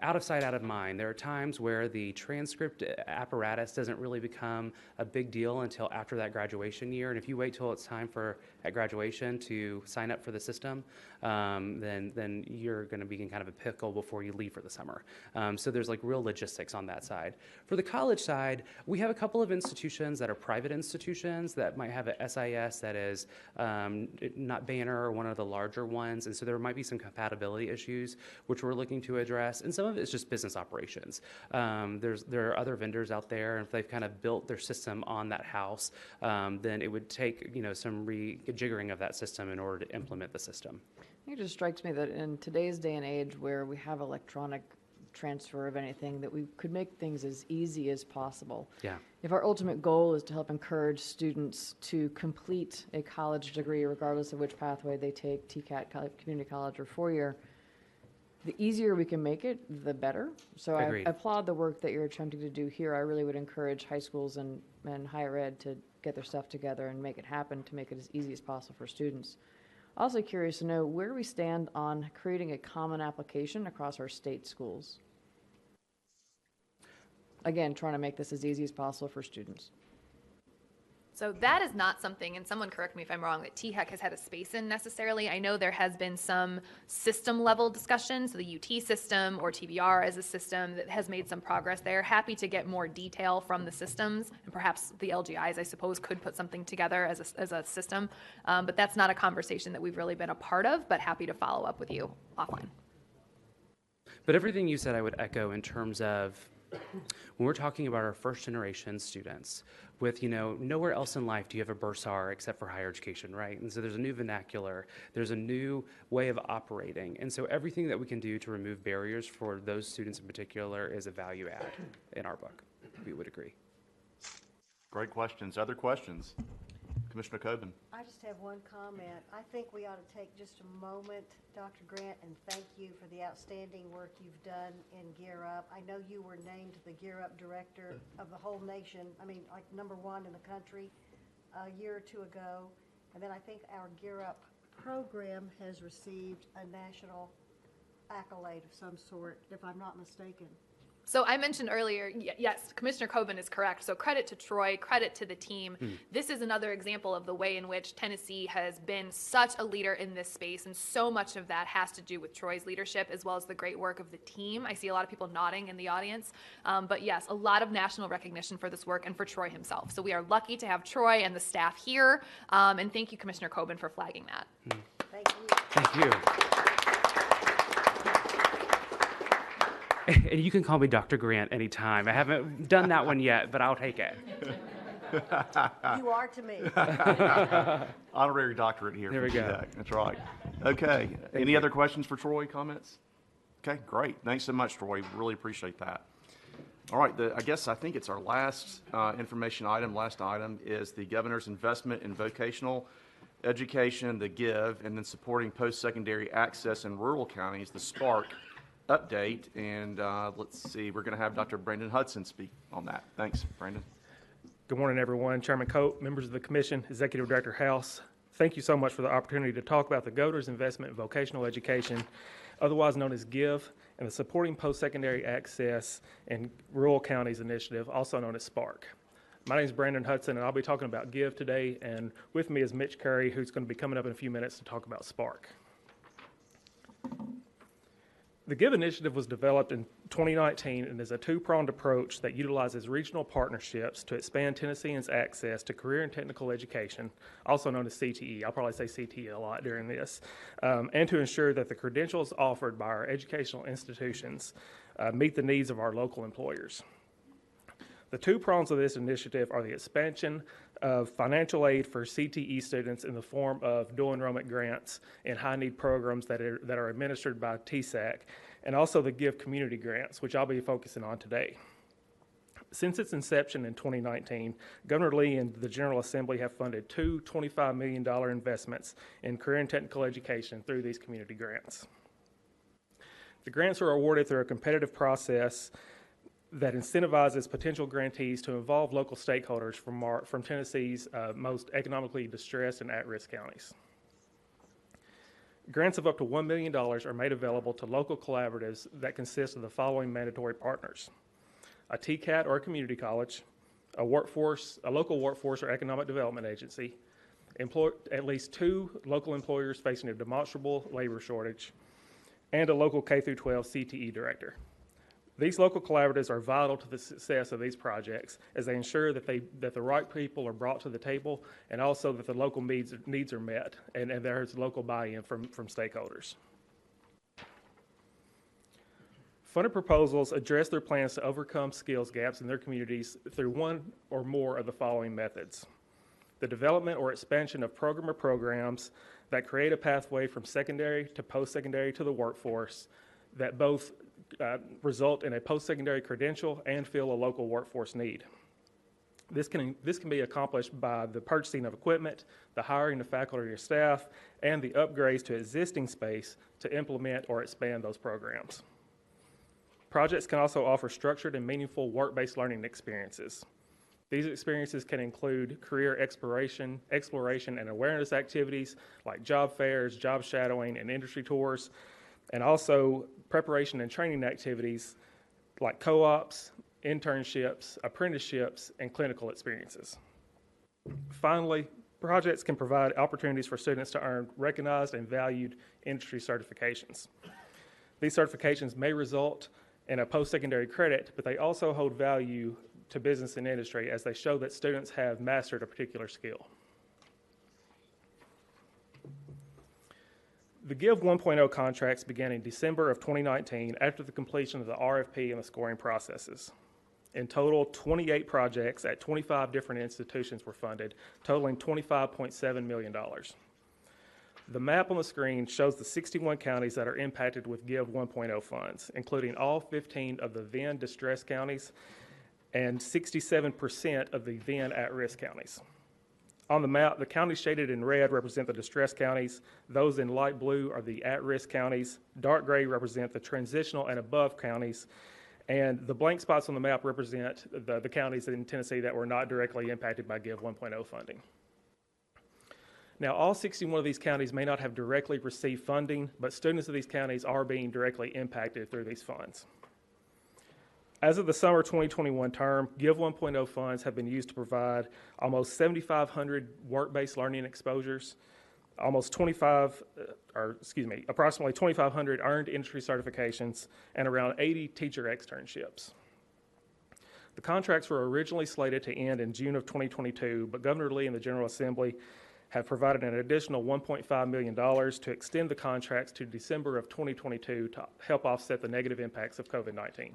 out of sight, out of mind. There are times where the transcript apparatus doesn't really become a big deal until after that graduation year. And if you wait till it's time at graduation to sign up for the system, then you're going to be in kind of a pickle before you leave for the summer. So there's real logistics on that side. For the college side, we have a couple of institutions that are private institutions that might have a SIS that is not Banner or one of the larger ones. And so there might be some compatibility issues, which we're looking to address. And some of it's just business operations. There are other vendors out there, and if they've kind of built their system on that house, then it would take some rejiggering of that system in order to implement the system. I think it just strikes me that in today's day and age where we have electronic transfer of anything, that we could make things as easy as possible. Yeah. If our ultimate goal is to help encourage students to complete a college degree, regardless of which pathway they take, TCAT, community college, or 4-year, the easier we can make it, the better. So I applaud the work that you're attempting to do here. I really would encourage high schools and higher ed to get their stuff together and make it happen, to make it as easy as possible for students. Also curious to know where we stand on creating a common application across our state schools. Again, trying to make this as easy as possible for students. So that is not something, and someone correct me if I'm wrong, that THEC has had a space in necessarily. I know there has been some system level discussion, so the UT system or TBR as a system that has made some progress there. Happy to get more detail from the systems, and perhaps the LGIs, I suppose, could put something together as a system. But that's not a conversation that we've really been a part of, but happy to follow up with you offline. But everything you said I would echo in terms of when we're talking about our first generation students with, nowhere else in life do you have a bursar except for higher education, right? And so there's a new vernacular, there's a new way of operating. And so everything that we can do to remove barriers for those students in particular is a value add in our book. We would agree. Great questions. Other questions? Commissioner Coben. I just have one comment. I think we ought to take just a moment, Dr. Grant, and thank you for the outstanding work you've done in Gear Up. I know you were named the Gear Up Director of the whole nation, like #1 in the country a year or two ago. And then I think our Gear Up program has received a national accolade of some sort, if I'm not mistaken. So I mentioned earlier, yes, Commissioner Coben is correct. So credit to Troy, credit to the team. This is another example of the way in which Tennessee has been such a leader in this space, and so much of that has to do with Troy's leadership as well as the great work of the team. I see a lot of people nodding in the audience. But yes, a lot of national recognition for this work and for Troy himself. So we are lucky to have Troy and the staff here. And thank you, Commissioner Coben, for flagging that. Thank you. Thank you. And you can call me Dr. Grant anytime. I haven't done that one yet, but I'll take it. You are to me. Honorary doctorate here. There we go. THEC. That's right. Okay. Any other questions for Troy? Comments? Okay, great. Thanks so much, Troy. Really appreciate that. All right. I think it's our last information item. Last item is the governor's investment in vocational education, the GIVE, and then supporting post-secondary access in rural counties, the SPARK update. And let's see, we're going to have Dr. Brandon Hudson speak on that. Thanks, Brandon. Good morning, everyone. Chairman Cope, members of the commission, Executive Director House. Thank you so much for the opportunity to talk about the governor's investment in vocational education, otherwise known as GIVE, and the Supporting Post-Secondary Access in Rural Counties Initiative, also known as SPARK. My name is Brandon Hudson, and I'll be talking about GIVE today, and with me is Mitch Curry, who's going to be coming up in a few minutes to talk about SPARK. The GIVE initiative was developed in 2019 and is a two-pronged approach that utilizes regional partnerships to expand Tennesseans' access to career and technical education, also known as CTE. I'll probably say CTE a lot during this, and to ensure that the credentials offered by our educational institutions meet the needs of our local employers. The two prongs of this initiative are the expansion of financial aid for CTE students in the form of dual enrollment grants in high-need programs that are administered by THEC, and also the GIVE community grants, which I'll be focusing on today. Since its inception in 2019, Governor Lee and the General Assembly have funded two $25 million investments in career and technical education through these community grants. The grants are awarded through a competitive process that incentivizes potential grantees to involve local stakeholders from Tennessee's most economically distressed and at-risk counties. Grants of up to $1 million are made available to local collaboratives that consist of the following mandatory partners: a TCAT or a community college, a local workforce or economic development agency, at least two local employers facing a demonstrable labor shortage, and a local K-12 CTE director. These local collaboratives are vital to the success of these projects as they ensure that the right people are brought to the table, and also that the local needs are met and there is local buy-in from stakeholders. Funded proposals address their plans to overcome skills gaps in their communities through one or more of the following methods: the development or expansion of program or programs that create a pathway from secondary to post-secondary to the workforce that both result in a post-secondary credential and fill a local workforce need. This can be accomplished by the purchasing of equipment, the hiring of faculty or staff, and the upgrades to existing space to implement or expand those programs. Projects can also offer structured and meaningful work-based learning experiences. These experiences can include career exploration and awareness activities like job fairs, job shadowing, and industry tours, and also preparation and training activities like co-ops, internships, apprenticeships, and clinical experiences. Finally, projects can provide opportunities for students to earn recognized and valued industry certifications. These certifications may result in a post-secondary credit, but they also hold value to business and industry as they show that students have mastered a particular skill. The Give 1.0 contracts began in December of 2019 after the completion of the RFP and the scoring processes. In total, 28 projects at 25 different institutions were funded, totaling $25.7 million. The map on the screen shows the 61 counties that are impacted with Give 1.0 funds, including all 15 of the then distressed counties and 67% of the then at-risk counties. On the map, the counties shaded in red represent the distressed counties. Those in light blue are the at-risk counties. Dark gray represent the transitional and above counties. And the blank spots on the map represent the counties in Tennessee that were not directly impacted by Give 1.0 funding. Now, all 61 of these counties may not have directly received funding, but students of these counties are being directly impacted through these funds. As of the summer 2021 term, Give 1.0 funds have been used to provide almost 7,500 work-based learning exposures, approximately 2,500 earned industry certifications, and around 80 teacher externships. The contracts were originally slated to end in June of 2022, but Governor Lee and the General Assembly have provided an additional $1.5 million to extend the contracts to December of 2022 to help offset the negative impacts of COVID-19.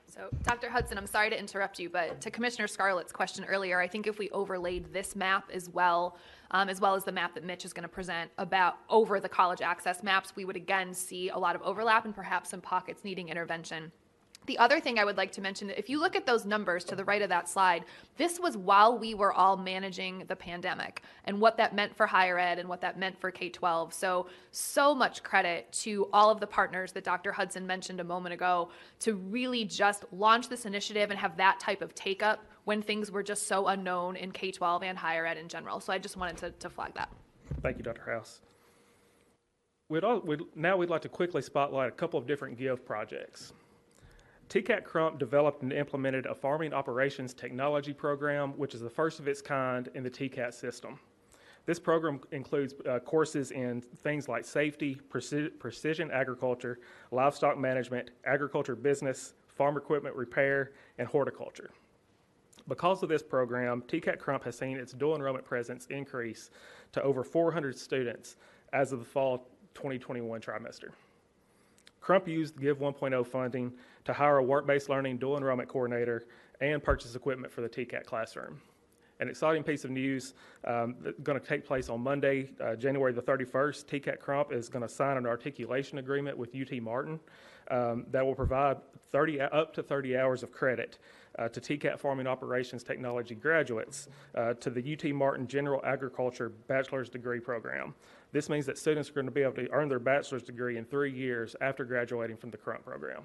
So, Dr. Hudson, I'm sorry to interrupt you, but to Commissioner Scarlett's question earlier, I think if we overlaid this map as well as the map that Mitch is going to present about over the college access maps, we would again see a lot of overlap and perhaps some pockets needing intervention. The other thing I would like to mention, if you look at those numbers to the right of that slide, this was while we were all managing the pandemic and what that meant for higher ed and what that meant for K-12. So much credit to all of the partners that Dr. Hudson mentioned a moment ago to really just launch this initiative and have that type of take up when things were just so unknown in K-12 and higher ed in general. So I just wanted to flag that. Thank you, Dr. House. Now we'd like to quickly spotlight a couple of different Give projects. THEC Crump developed and implemented a farming operations technology program, which is the first of its kind in the TCAT system. This program includes courses in things like safety, precision agriculture, livestock management, agriculture business, farm equipment repair, and horticulture. Because of this program, TCAT Crump has seen its dual enrollment presence increase to over 400 students as of the fall 2021 trimester. Crump used Give 1.0 funding to hire a work-based learning dual enrollment coordinator and purchase equipment for the TCAT classroom. An exciting piece of news going to take place on Monday, January the 31st. TCAT Crump is going to sign an articulation agreement with UT Martin that will provide up to 30 hours of credit to TCAT Farming Operations Technology graduates to the UT Martin General Agriculture Bachelor's Degree Program. This means that students are going to be able to earn their bachelor's degree in 3 years after graduating from the Crump program.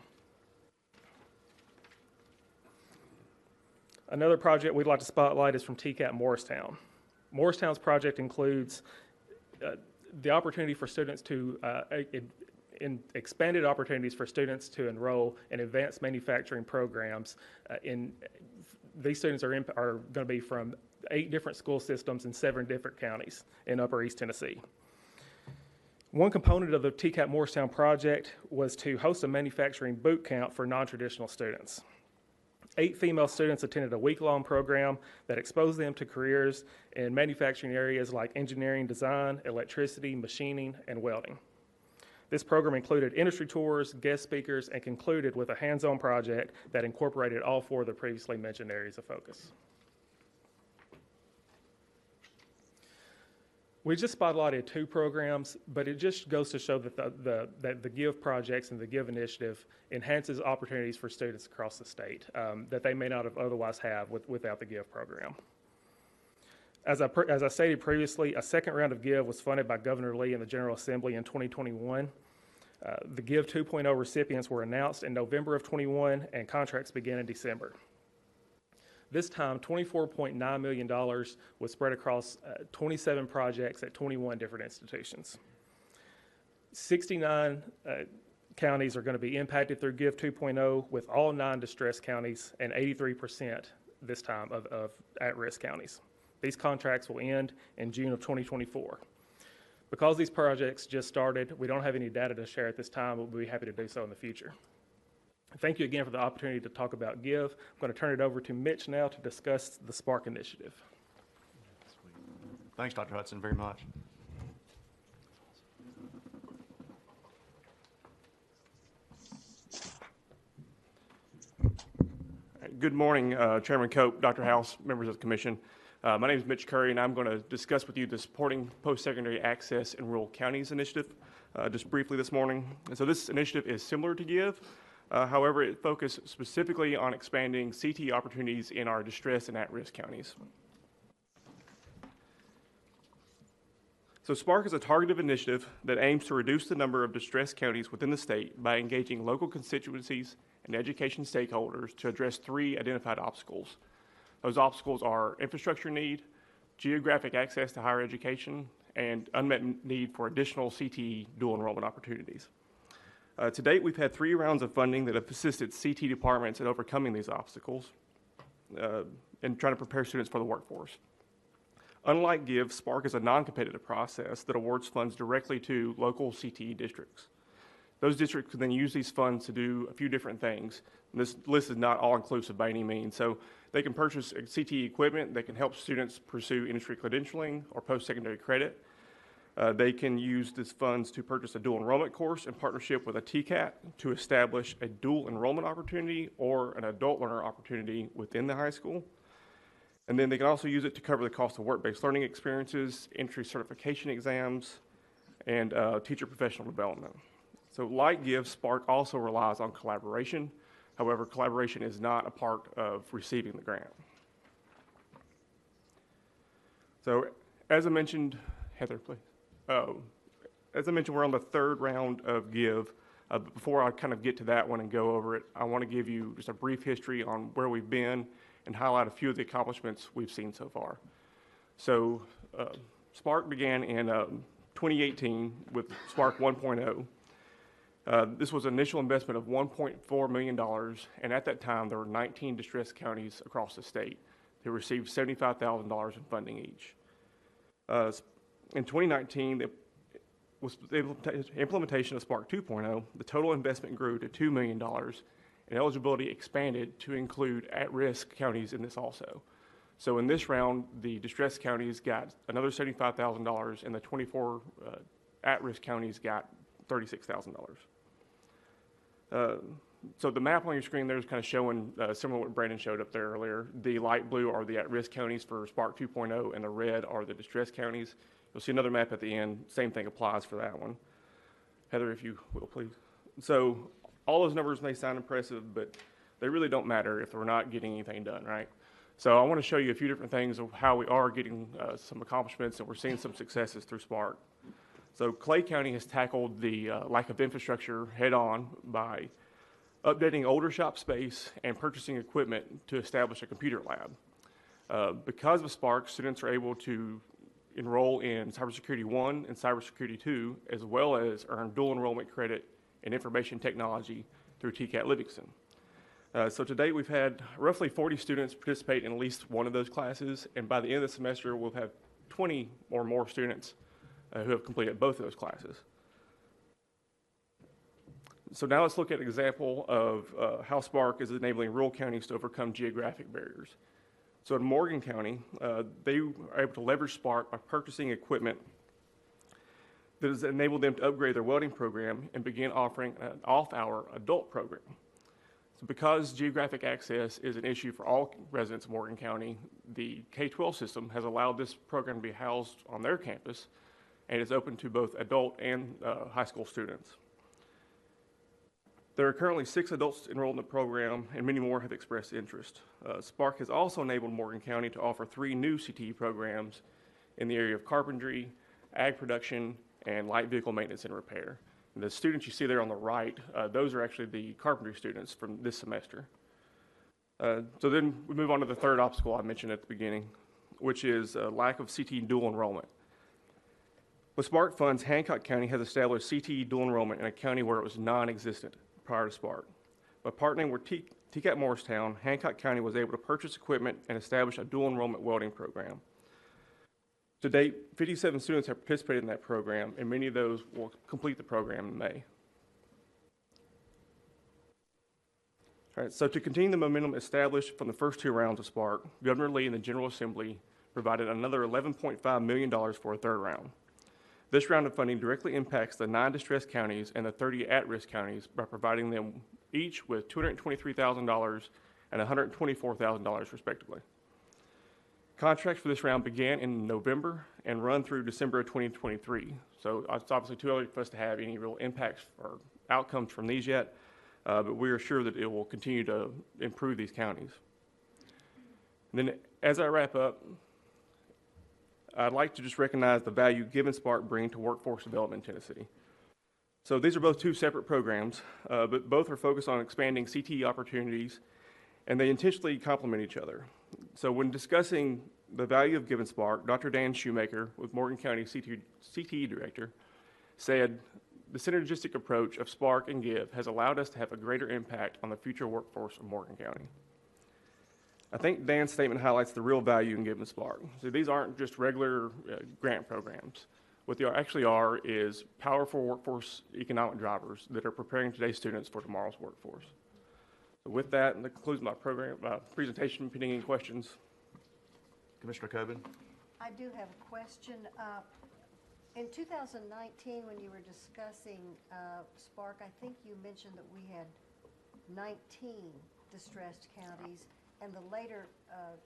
Another project we'd like to spotlight is from TCAT Morristown. Morristown's project includes the opportunity for students to expanded opportunities for students to enroll in advanced manufacturing programs. These students are going to be from 8 different school systems in 7 different counties in Upper East Tennessee. One component of the TCAT Morristown project was to host a manufacturing boot camp for non-traditional students. 8 female students attended a week-long program that exposed them to careers in manufacturing areas like engineering, design, electricity, machining, and welding. This program included industry tours, guest speakers, and concluded with a hands-on project that incorporated all 4 of the previously mentioned areas of focus. We just spotlighted 2 programs, but it just goes to show that the GIVE projects and the GIVE initiative enhances opportunities for students across the state that they may not have otherwise have without the GIVE program. As I stated previously, a second round of GIVE was funded by Governor Lee and the General Assembly in 2021. The GIVE 2.0 recipients were announced in November of 21 and contracts began in December. This time, $24.9 million was spread across 27 projects at 21 different institutions. 69 counties are going to be impacted through GIVE 2.0, with all 9 distressed counties and 83% this time of at-risk counties. These contracts will end in June of 2024. Because these projects just started, we don't have any data to share at this time, but we'll be happy to do so in the future. Thank you again for the opportunity to talk about GIVE. I'm going to turn it over to Mitch now to discuss the Spark initiative. Thanks, Dr. Hudson, very much. Good morning, Chairman Cope, Dr. House, members of the commission. My name is Mitch Curry, and I'm going to discuss with you the Supporting Post-Secondary Access in Rural Counties initiative just briefly this morning. And so this initiative is similar to GIVE. However, it focuses specifically on expanding CTE opportunities in our distressed and at-risk counties. So SPARK is a targeted initiative that aims to reduce the number of distressed counties within the state by engaging local constituencies and education stakeholders to address 3 identified obstacles. Those obstacles are infrastructure need, geographic access to higher education, and unmet need for additional CTE dual enrollment opportunities. To date, we've had 3 rounds of funding that have assisted CTE departments in overcoming these obstacles and trying to prepare students for the workforce. Unlike GIVE, SPARK is a non-competitive process that awards funds directly to local CTE districts. Those districts can then use these funds to do a few different things. And this list is not all-inclusive by any means. So they can purchase CTE equipment that can help students pursue industry credentialing or post-secondary credit. They can use these funds to purchase a dual enrollment course in partnership with a TCAT to establish a dual enrollment opportunity or an adult learner opportunity within the high school. And then they can also use it to cover the cost of work-based learning experiences, entry certification exams, and teacher professional development. So like GIVE, SPARK also relies on collaboration. However, collaboration is not a part of receiving the grant. So as I mentioned, Heather, please. As I mentioned, we're on the 3rd round of GIVE. But before I kind of get to that one and go over it, I want to give you just a brief history on where we've been and highlight a few of the accomplishments we've seen so far. So SPARK began in 2018 with SPARK 1.0. This was an initial investment of $1.4 million, and at that time there were 19 distressed counties across the state that received $75,000 in funding each. In 2019, with the implementation of SPARK 2.0, the total investment grew to $2 million, and eligibility expanded to include at-risk counties in this also. So in this round, the distressed counties got another $75,000, and the 24 at-risk counties got $36,000. So the map on your screen there is kind of showing similar to what Brandon showed up there earlier. The light blue are the at-risk counties for SPARK 2.0, and the red are the distressed counties. You'll see another map at the end. Same thing applies for that one. Heather, if you will, please. So all those numbers may sound impressive, but they really don't matter if we're not getting anything done, right? So I want to show you a few different things of how we are getting some accomplishments, and we're seeing some successes through SPARK. So Clay County has tackled the lack of infrastructure head-on by updating older shop space and purchasing equipment to establish a computer lab. Because of SPARK, students are able to enroll in Cybersecurity 1 and Cybersecurity 2, as well as earn dual enrollment credit in information technology through TCAT Livingston. So to date, we've had roughly 40 students participate in at least one of those classes, and by the end of the semester, we'll have 20 or more students who have completed both of those classes. So now let's look at an example of how SPARK is enabling rural counties to overcome geographic barriers. So in Morgan County, they are able to leverage SPARK by purchasing equipment that has enabled them to upgrade their welding program and begin offering an off-hour adult program. So because geographic access is an issue for all residents of Morgan County, the K-12 system has allowed this program to be housed on their campus, and it's open to both adult and high school students. There are currently 6 adults enrolled in the program, and many more have expressed interest. SPARK has also enabled Morgan County to offer 3 new CTE programs in the area of carpentry, ag production, and light vehicle maintenance and repair. And the students you see there on the right, those are actually the carpentry students from this semester. So then we move on to the 3rd obstacle I mentioned at the beginning, which is lack of CTE dual enrollment. With SPARK funds, Hancock County has established CTE dual enrollment in a county where it was non-existent prior to SPARK. By partnering with TCAT Morristown, Hancock County was able to purchase equipment and establish a dual enrollment welding program. To date, 57 students have participated in that program, and many of those will complete the program in May. All right, so to continue the momentum established from the first two rounds of Spark, Governor Lee and the General Assembly provided another $11.5 million for a third round. This round of funding directly impacts the 9 distressed counties and the 30 at-risk counties by providing them each with $223,000 and $124,000 respectively. Contracts for this round began in November and run through December of 2023. So it's obviously too early for us to have any real impacts or outcomes from these yet, but we are sure that it will continue to improve these counties. And then as I wrap up, I'd like to just recognize the value Give and Spark bring to workforce development in Tennessee. So these are both two separate programs, but both are focused on expanding CTE opportunities, and they intentionally complement each other. So when discussing the value of Give and Spark, Dr. Dan Shoemaker, with Morgan County CTE Director, said, "The synergistic approach of Spark and Give has allowed us to have a greater impact on the future workforce of Morgan County." I think Dan's statement highlights the real value in Give and Spark. So these aren't just regular grant programs. What they actually are is powerful workforce economic drivers that are preparing today's students for tomorrow's workforce. So with that, that concludes my presentation. Pending any questions. Commissioner Coben? I do have a question. In 2019, when you were discussing Spark, I think you mentioned that we had 19 distressed counties, and the later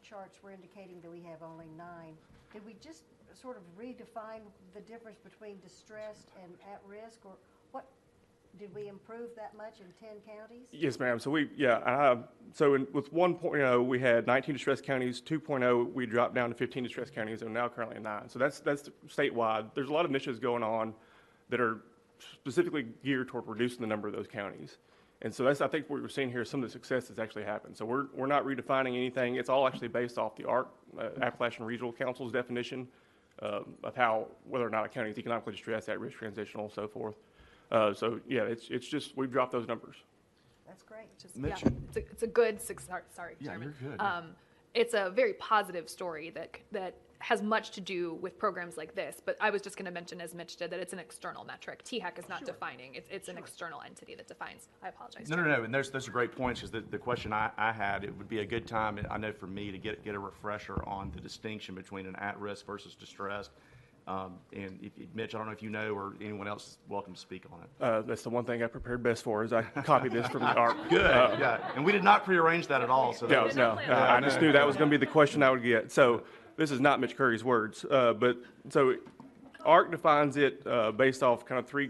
charts were indicating that we have only 9. Did we just sort of redefine the difference between distressed and at risk, or what? Did we improve that much in 10 counties? Yes, ma'am. So with 1.0, we had 19 distressed counties. 2.0, we dropped down to 15 distressed counties, and now currently 9. So that's statewide. There's a lot of initiatives going on that are specifically geared toward reducing the number of those counties. And so that's, I think, what we're seeing here, some of the success that's actually happened. So we're not redefining anything. It's all actually based off the ARC, Appalachian Regional Council's definition of how, whether or not a county is economically distressed, at risk, transitional, so forth. So yeah, it's just, we've dropped those numbers. That's great. Yeah, it's a good success. Sorry, yeah, Chairman. You're good. It's a very positive story that has much to do with programs like this. But I was just going to mention, as Mitch did, that it's an external metric. THEC is not defining. It's an external entity that defines. I apologize. No. And those are great points, because the question I had, it would be a good time, I know for me, to get a refresher on the distinction between an at-risk versus distressed. And Mitch, I don't know if you know, or anyone else is welcome to speak on it. That's the one thing I prepared best for, is I copied this from the ARC. Good, yeah. And we did not prearrange that at all. So No. I just knew that was going to be the question I would get. So this is not Mitch Curry's words, but so ARC defines it based off kind of 3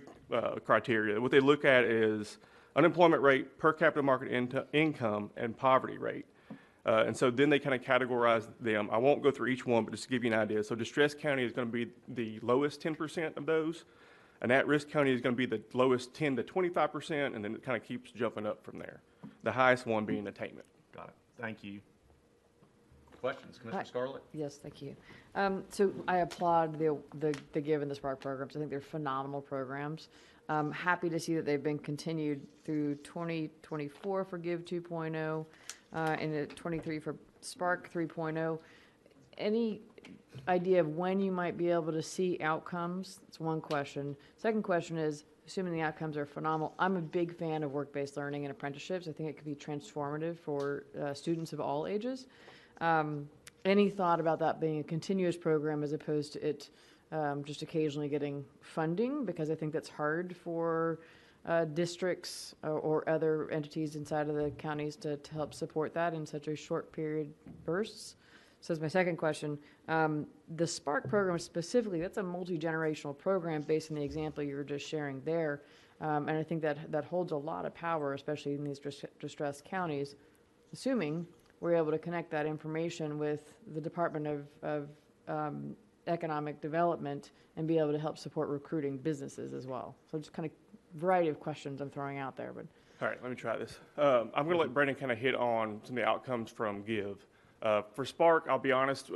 criteria. What they look at is unemployment rate, per capita market income, and poverty rate. And so then they kind of categorize them. I won't go through each one, but just to give you an idea. So distressed county is going to be the lowest 10% of those. An at-risk county is going to be the lowest 10 to 25%, and then it kind of keeps jumping up from there. The highest one being attainment. Got it. Thank you. Questions, Commissioner Scarlett? Yes, thank you. So I applaud the Give and the Spark programs. I think they're phenomenal programs. Happy to see that they've been continued through 2024 for Give 2.0 and 23 for Spark 3.0. Any idea of when you might be able to see outcomes? That's one question. Second question is, assuming the outcomes are phenomenal, I'm a big fan of work-based learning and apprenticeships. I think it could be transformative for students of all ages. Any thought about that being a continuous program as opposed to it just occasionally getting funding? Because I think that's hard for districts or other entities inside of the counties to help support that in such a short period bursts. So that's my second question. The Spark program specifically, that's a multi-generational program based on the example you were just sharing there. And I think that holds a lot of power, especially in these distressed counties, assuming we're able to connect that information with the Department of Economic Development and be able to help support recruiting businesses as well. So just kind of variety of questions I'm throwing out there. But all right, let me try this. I'm going to let Brandon kind of hit on some of the outcomes from Give. For Spark, I'll be honest,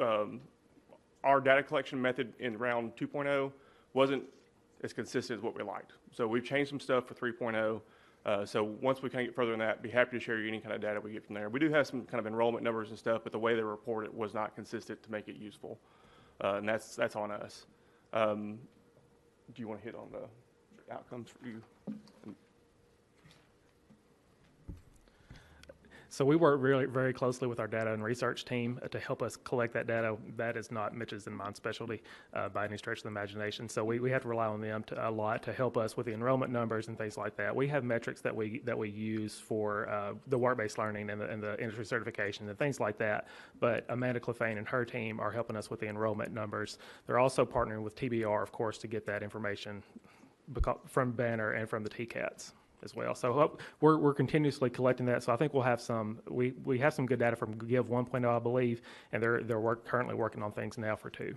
our data collection method in round 2.0 wasn't as consistent as what we liked. So we've changed some stuff for 3.0. So once we kind of get further in that, be happy to share you any kind of data we get from there. We do have some kind of enrollment numbers and stuff, but the way they report it was not consistent to make it useful. and that's on us. Do you want to hit on the outcomes for you? So we work really very closely with our data and research team to help us collect that data. That is not Mitch's and mine specialty by any stretch of the imagination. So we have to rely on them a lot to help us with the enrollment numbers and things like that. We have metrics that we use for the work-based learning and the industry certification and things like that. But Amanda Clefane and her team are helping us with the enrollment numbers. They're also partnering with TBR, of course, to get that information from Banner and from the TCATs as well. So we're continuously collecting that. So I think we'll have we have some good data from Give 1.0, I believe, and they're currently working on things now for 2.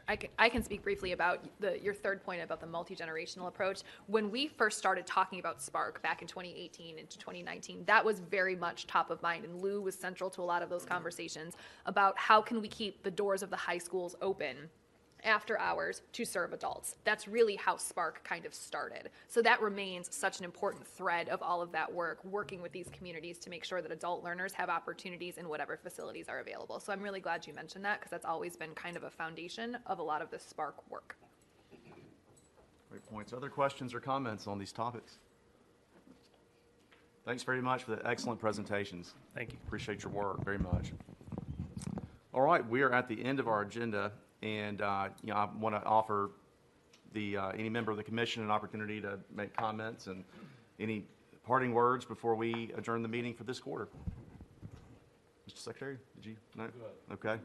I can speak briefly about your third point about the multi-generational approach. When we first started talking about Spark back in 2018 into 2019, that was very much top of mind, and Lou was central to a lot of those conversations about how can we keep the doors of the high schools open after hours to serve adults. That's really how Spark kind of started. So that remains such an important thread of all of that work, working with these communities to make sure that adult learners have opportunities in whatever facilities are available. So I'm really glad you mentioned that, because that's always been kind of a foundation of a lot of the Spark work. Great points. Other questions or comments on these topics? Thanks very much for the excellent presentations. Thank you. Appreciate your work very much. All right, we are at the end of our agenda. And I want to offer any member of the commission an opportunity to make comments and any parting words before we adjourn the meeting for this quarter. Mr. Secretary, did you? No? Okay.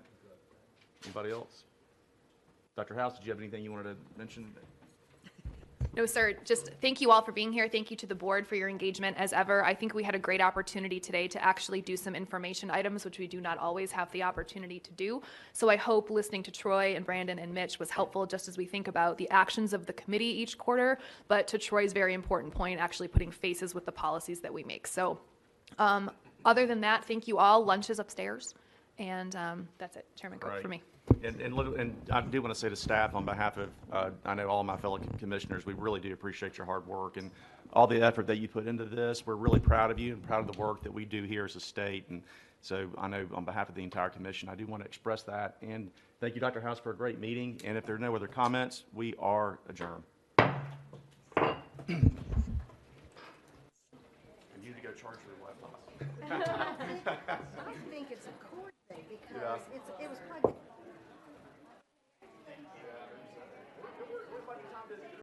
Anybody else? Dr. House, did you have anything you wanted to mention? No, sir. Just thank you all for being here. Thank you to the board for your engagement as ever. I think we had a great opportunity today to actually do some information items, which we do not always have the opportunity to do. So I hope listening to Troy and Brandon and Mitch was helpful just as we think about the actions of the committee each quarter, but to Troy's very important point, actually putting faces with the policies that we make. So other than that, thank you all. Lunch is upstairs. And that's it, Chairman Cope, for me. And I do want to say to staff on behalf of, I know all my fellow commissioners, we really do appreciate your hard work and all the effort that you put into this. We're really proud of you and proud of the work that we do here as a state. And so I know on behalf of the entire commission, I do want to express that. And thank you, Dr. House, for a great meeting. And if there are no other comments, we are adjourned. And you need to go charge your laptop. I think it's a cord thing because it was plugged in.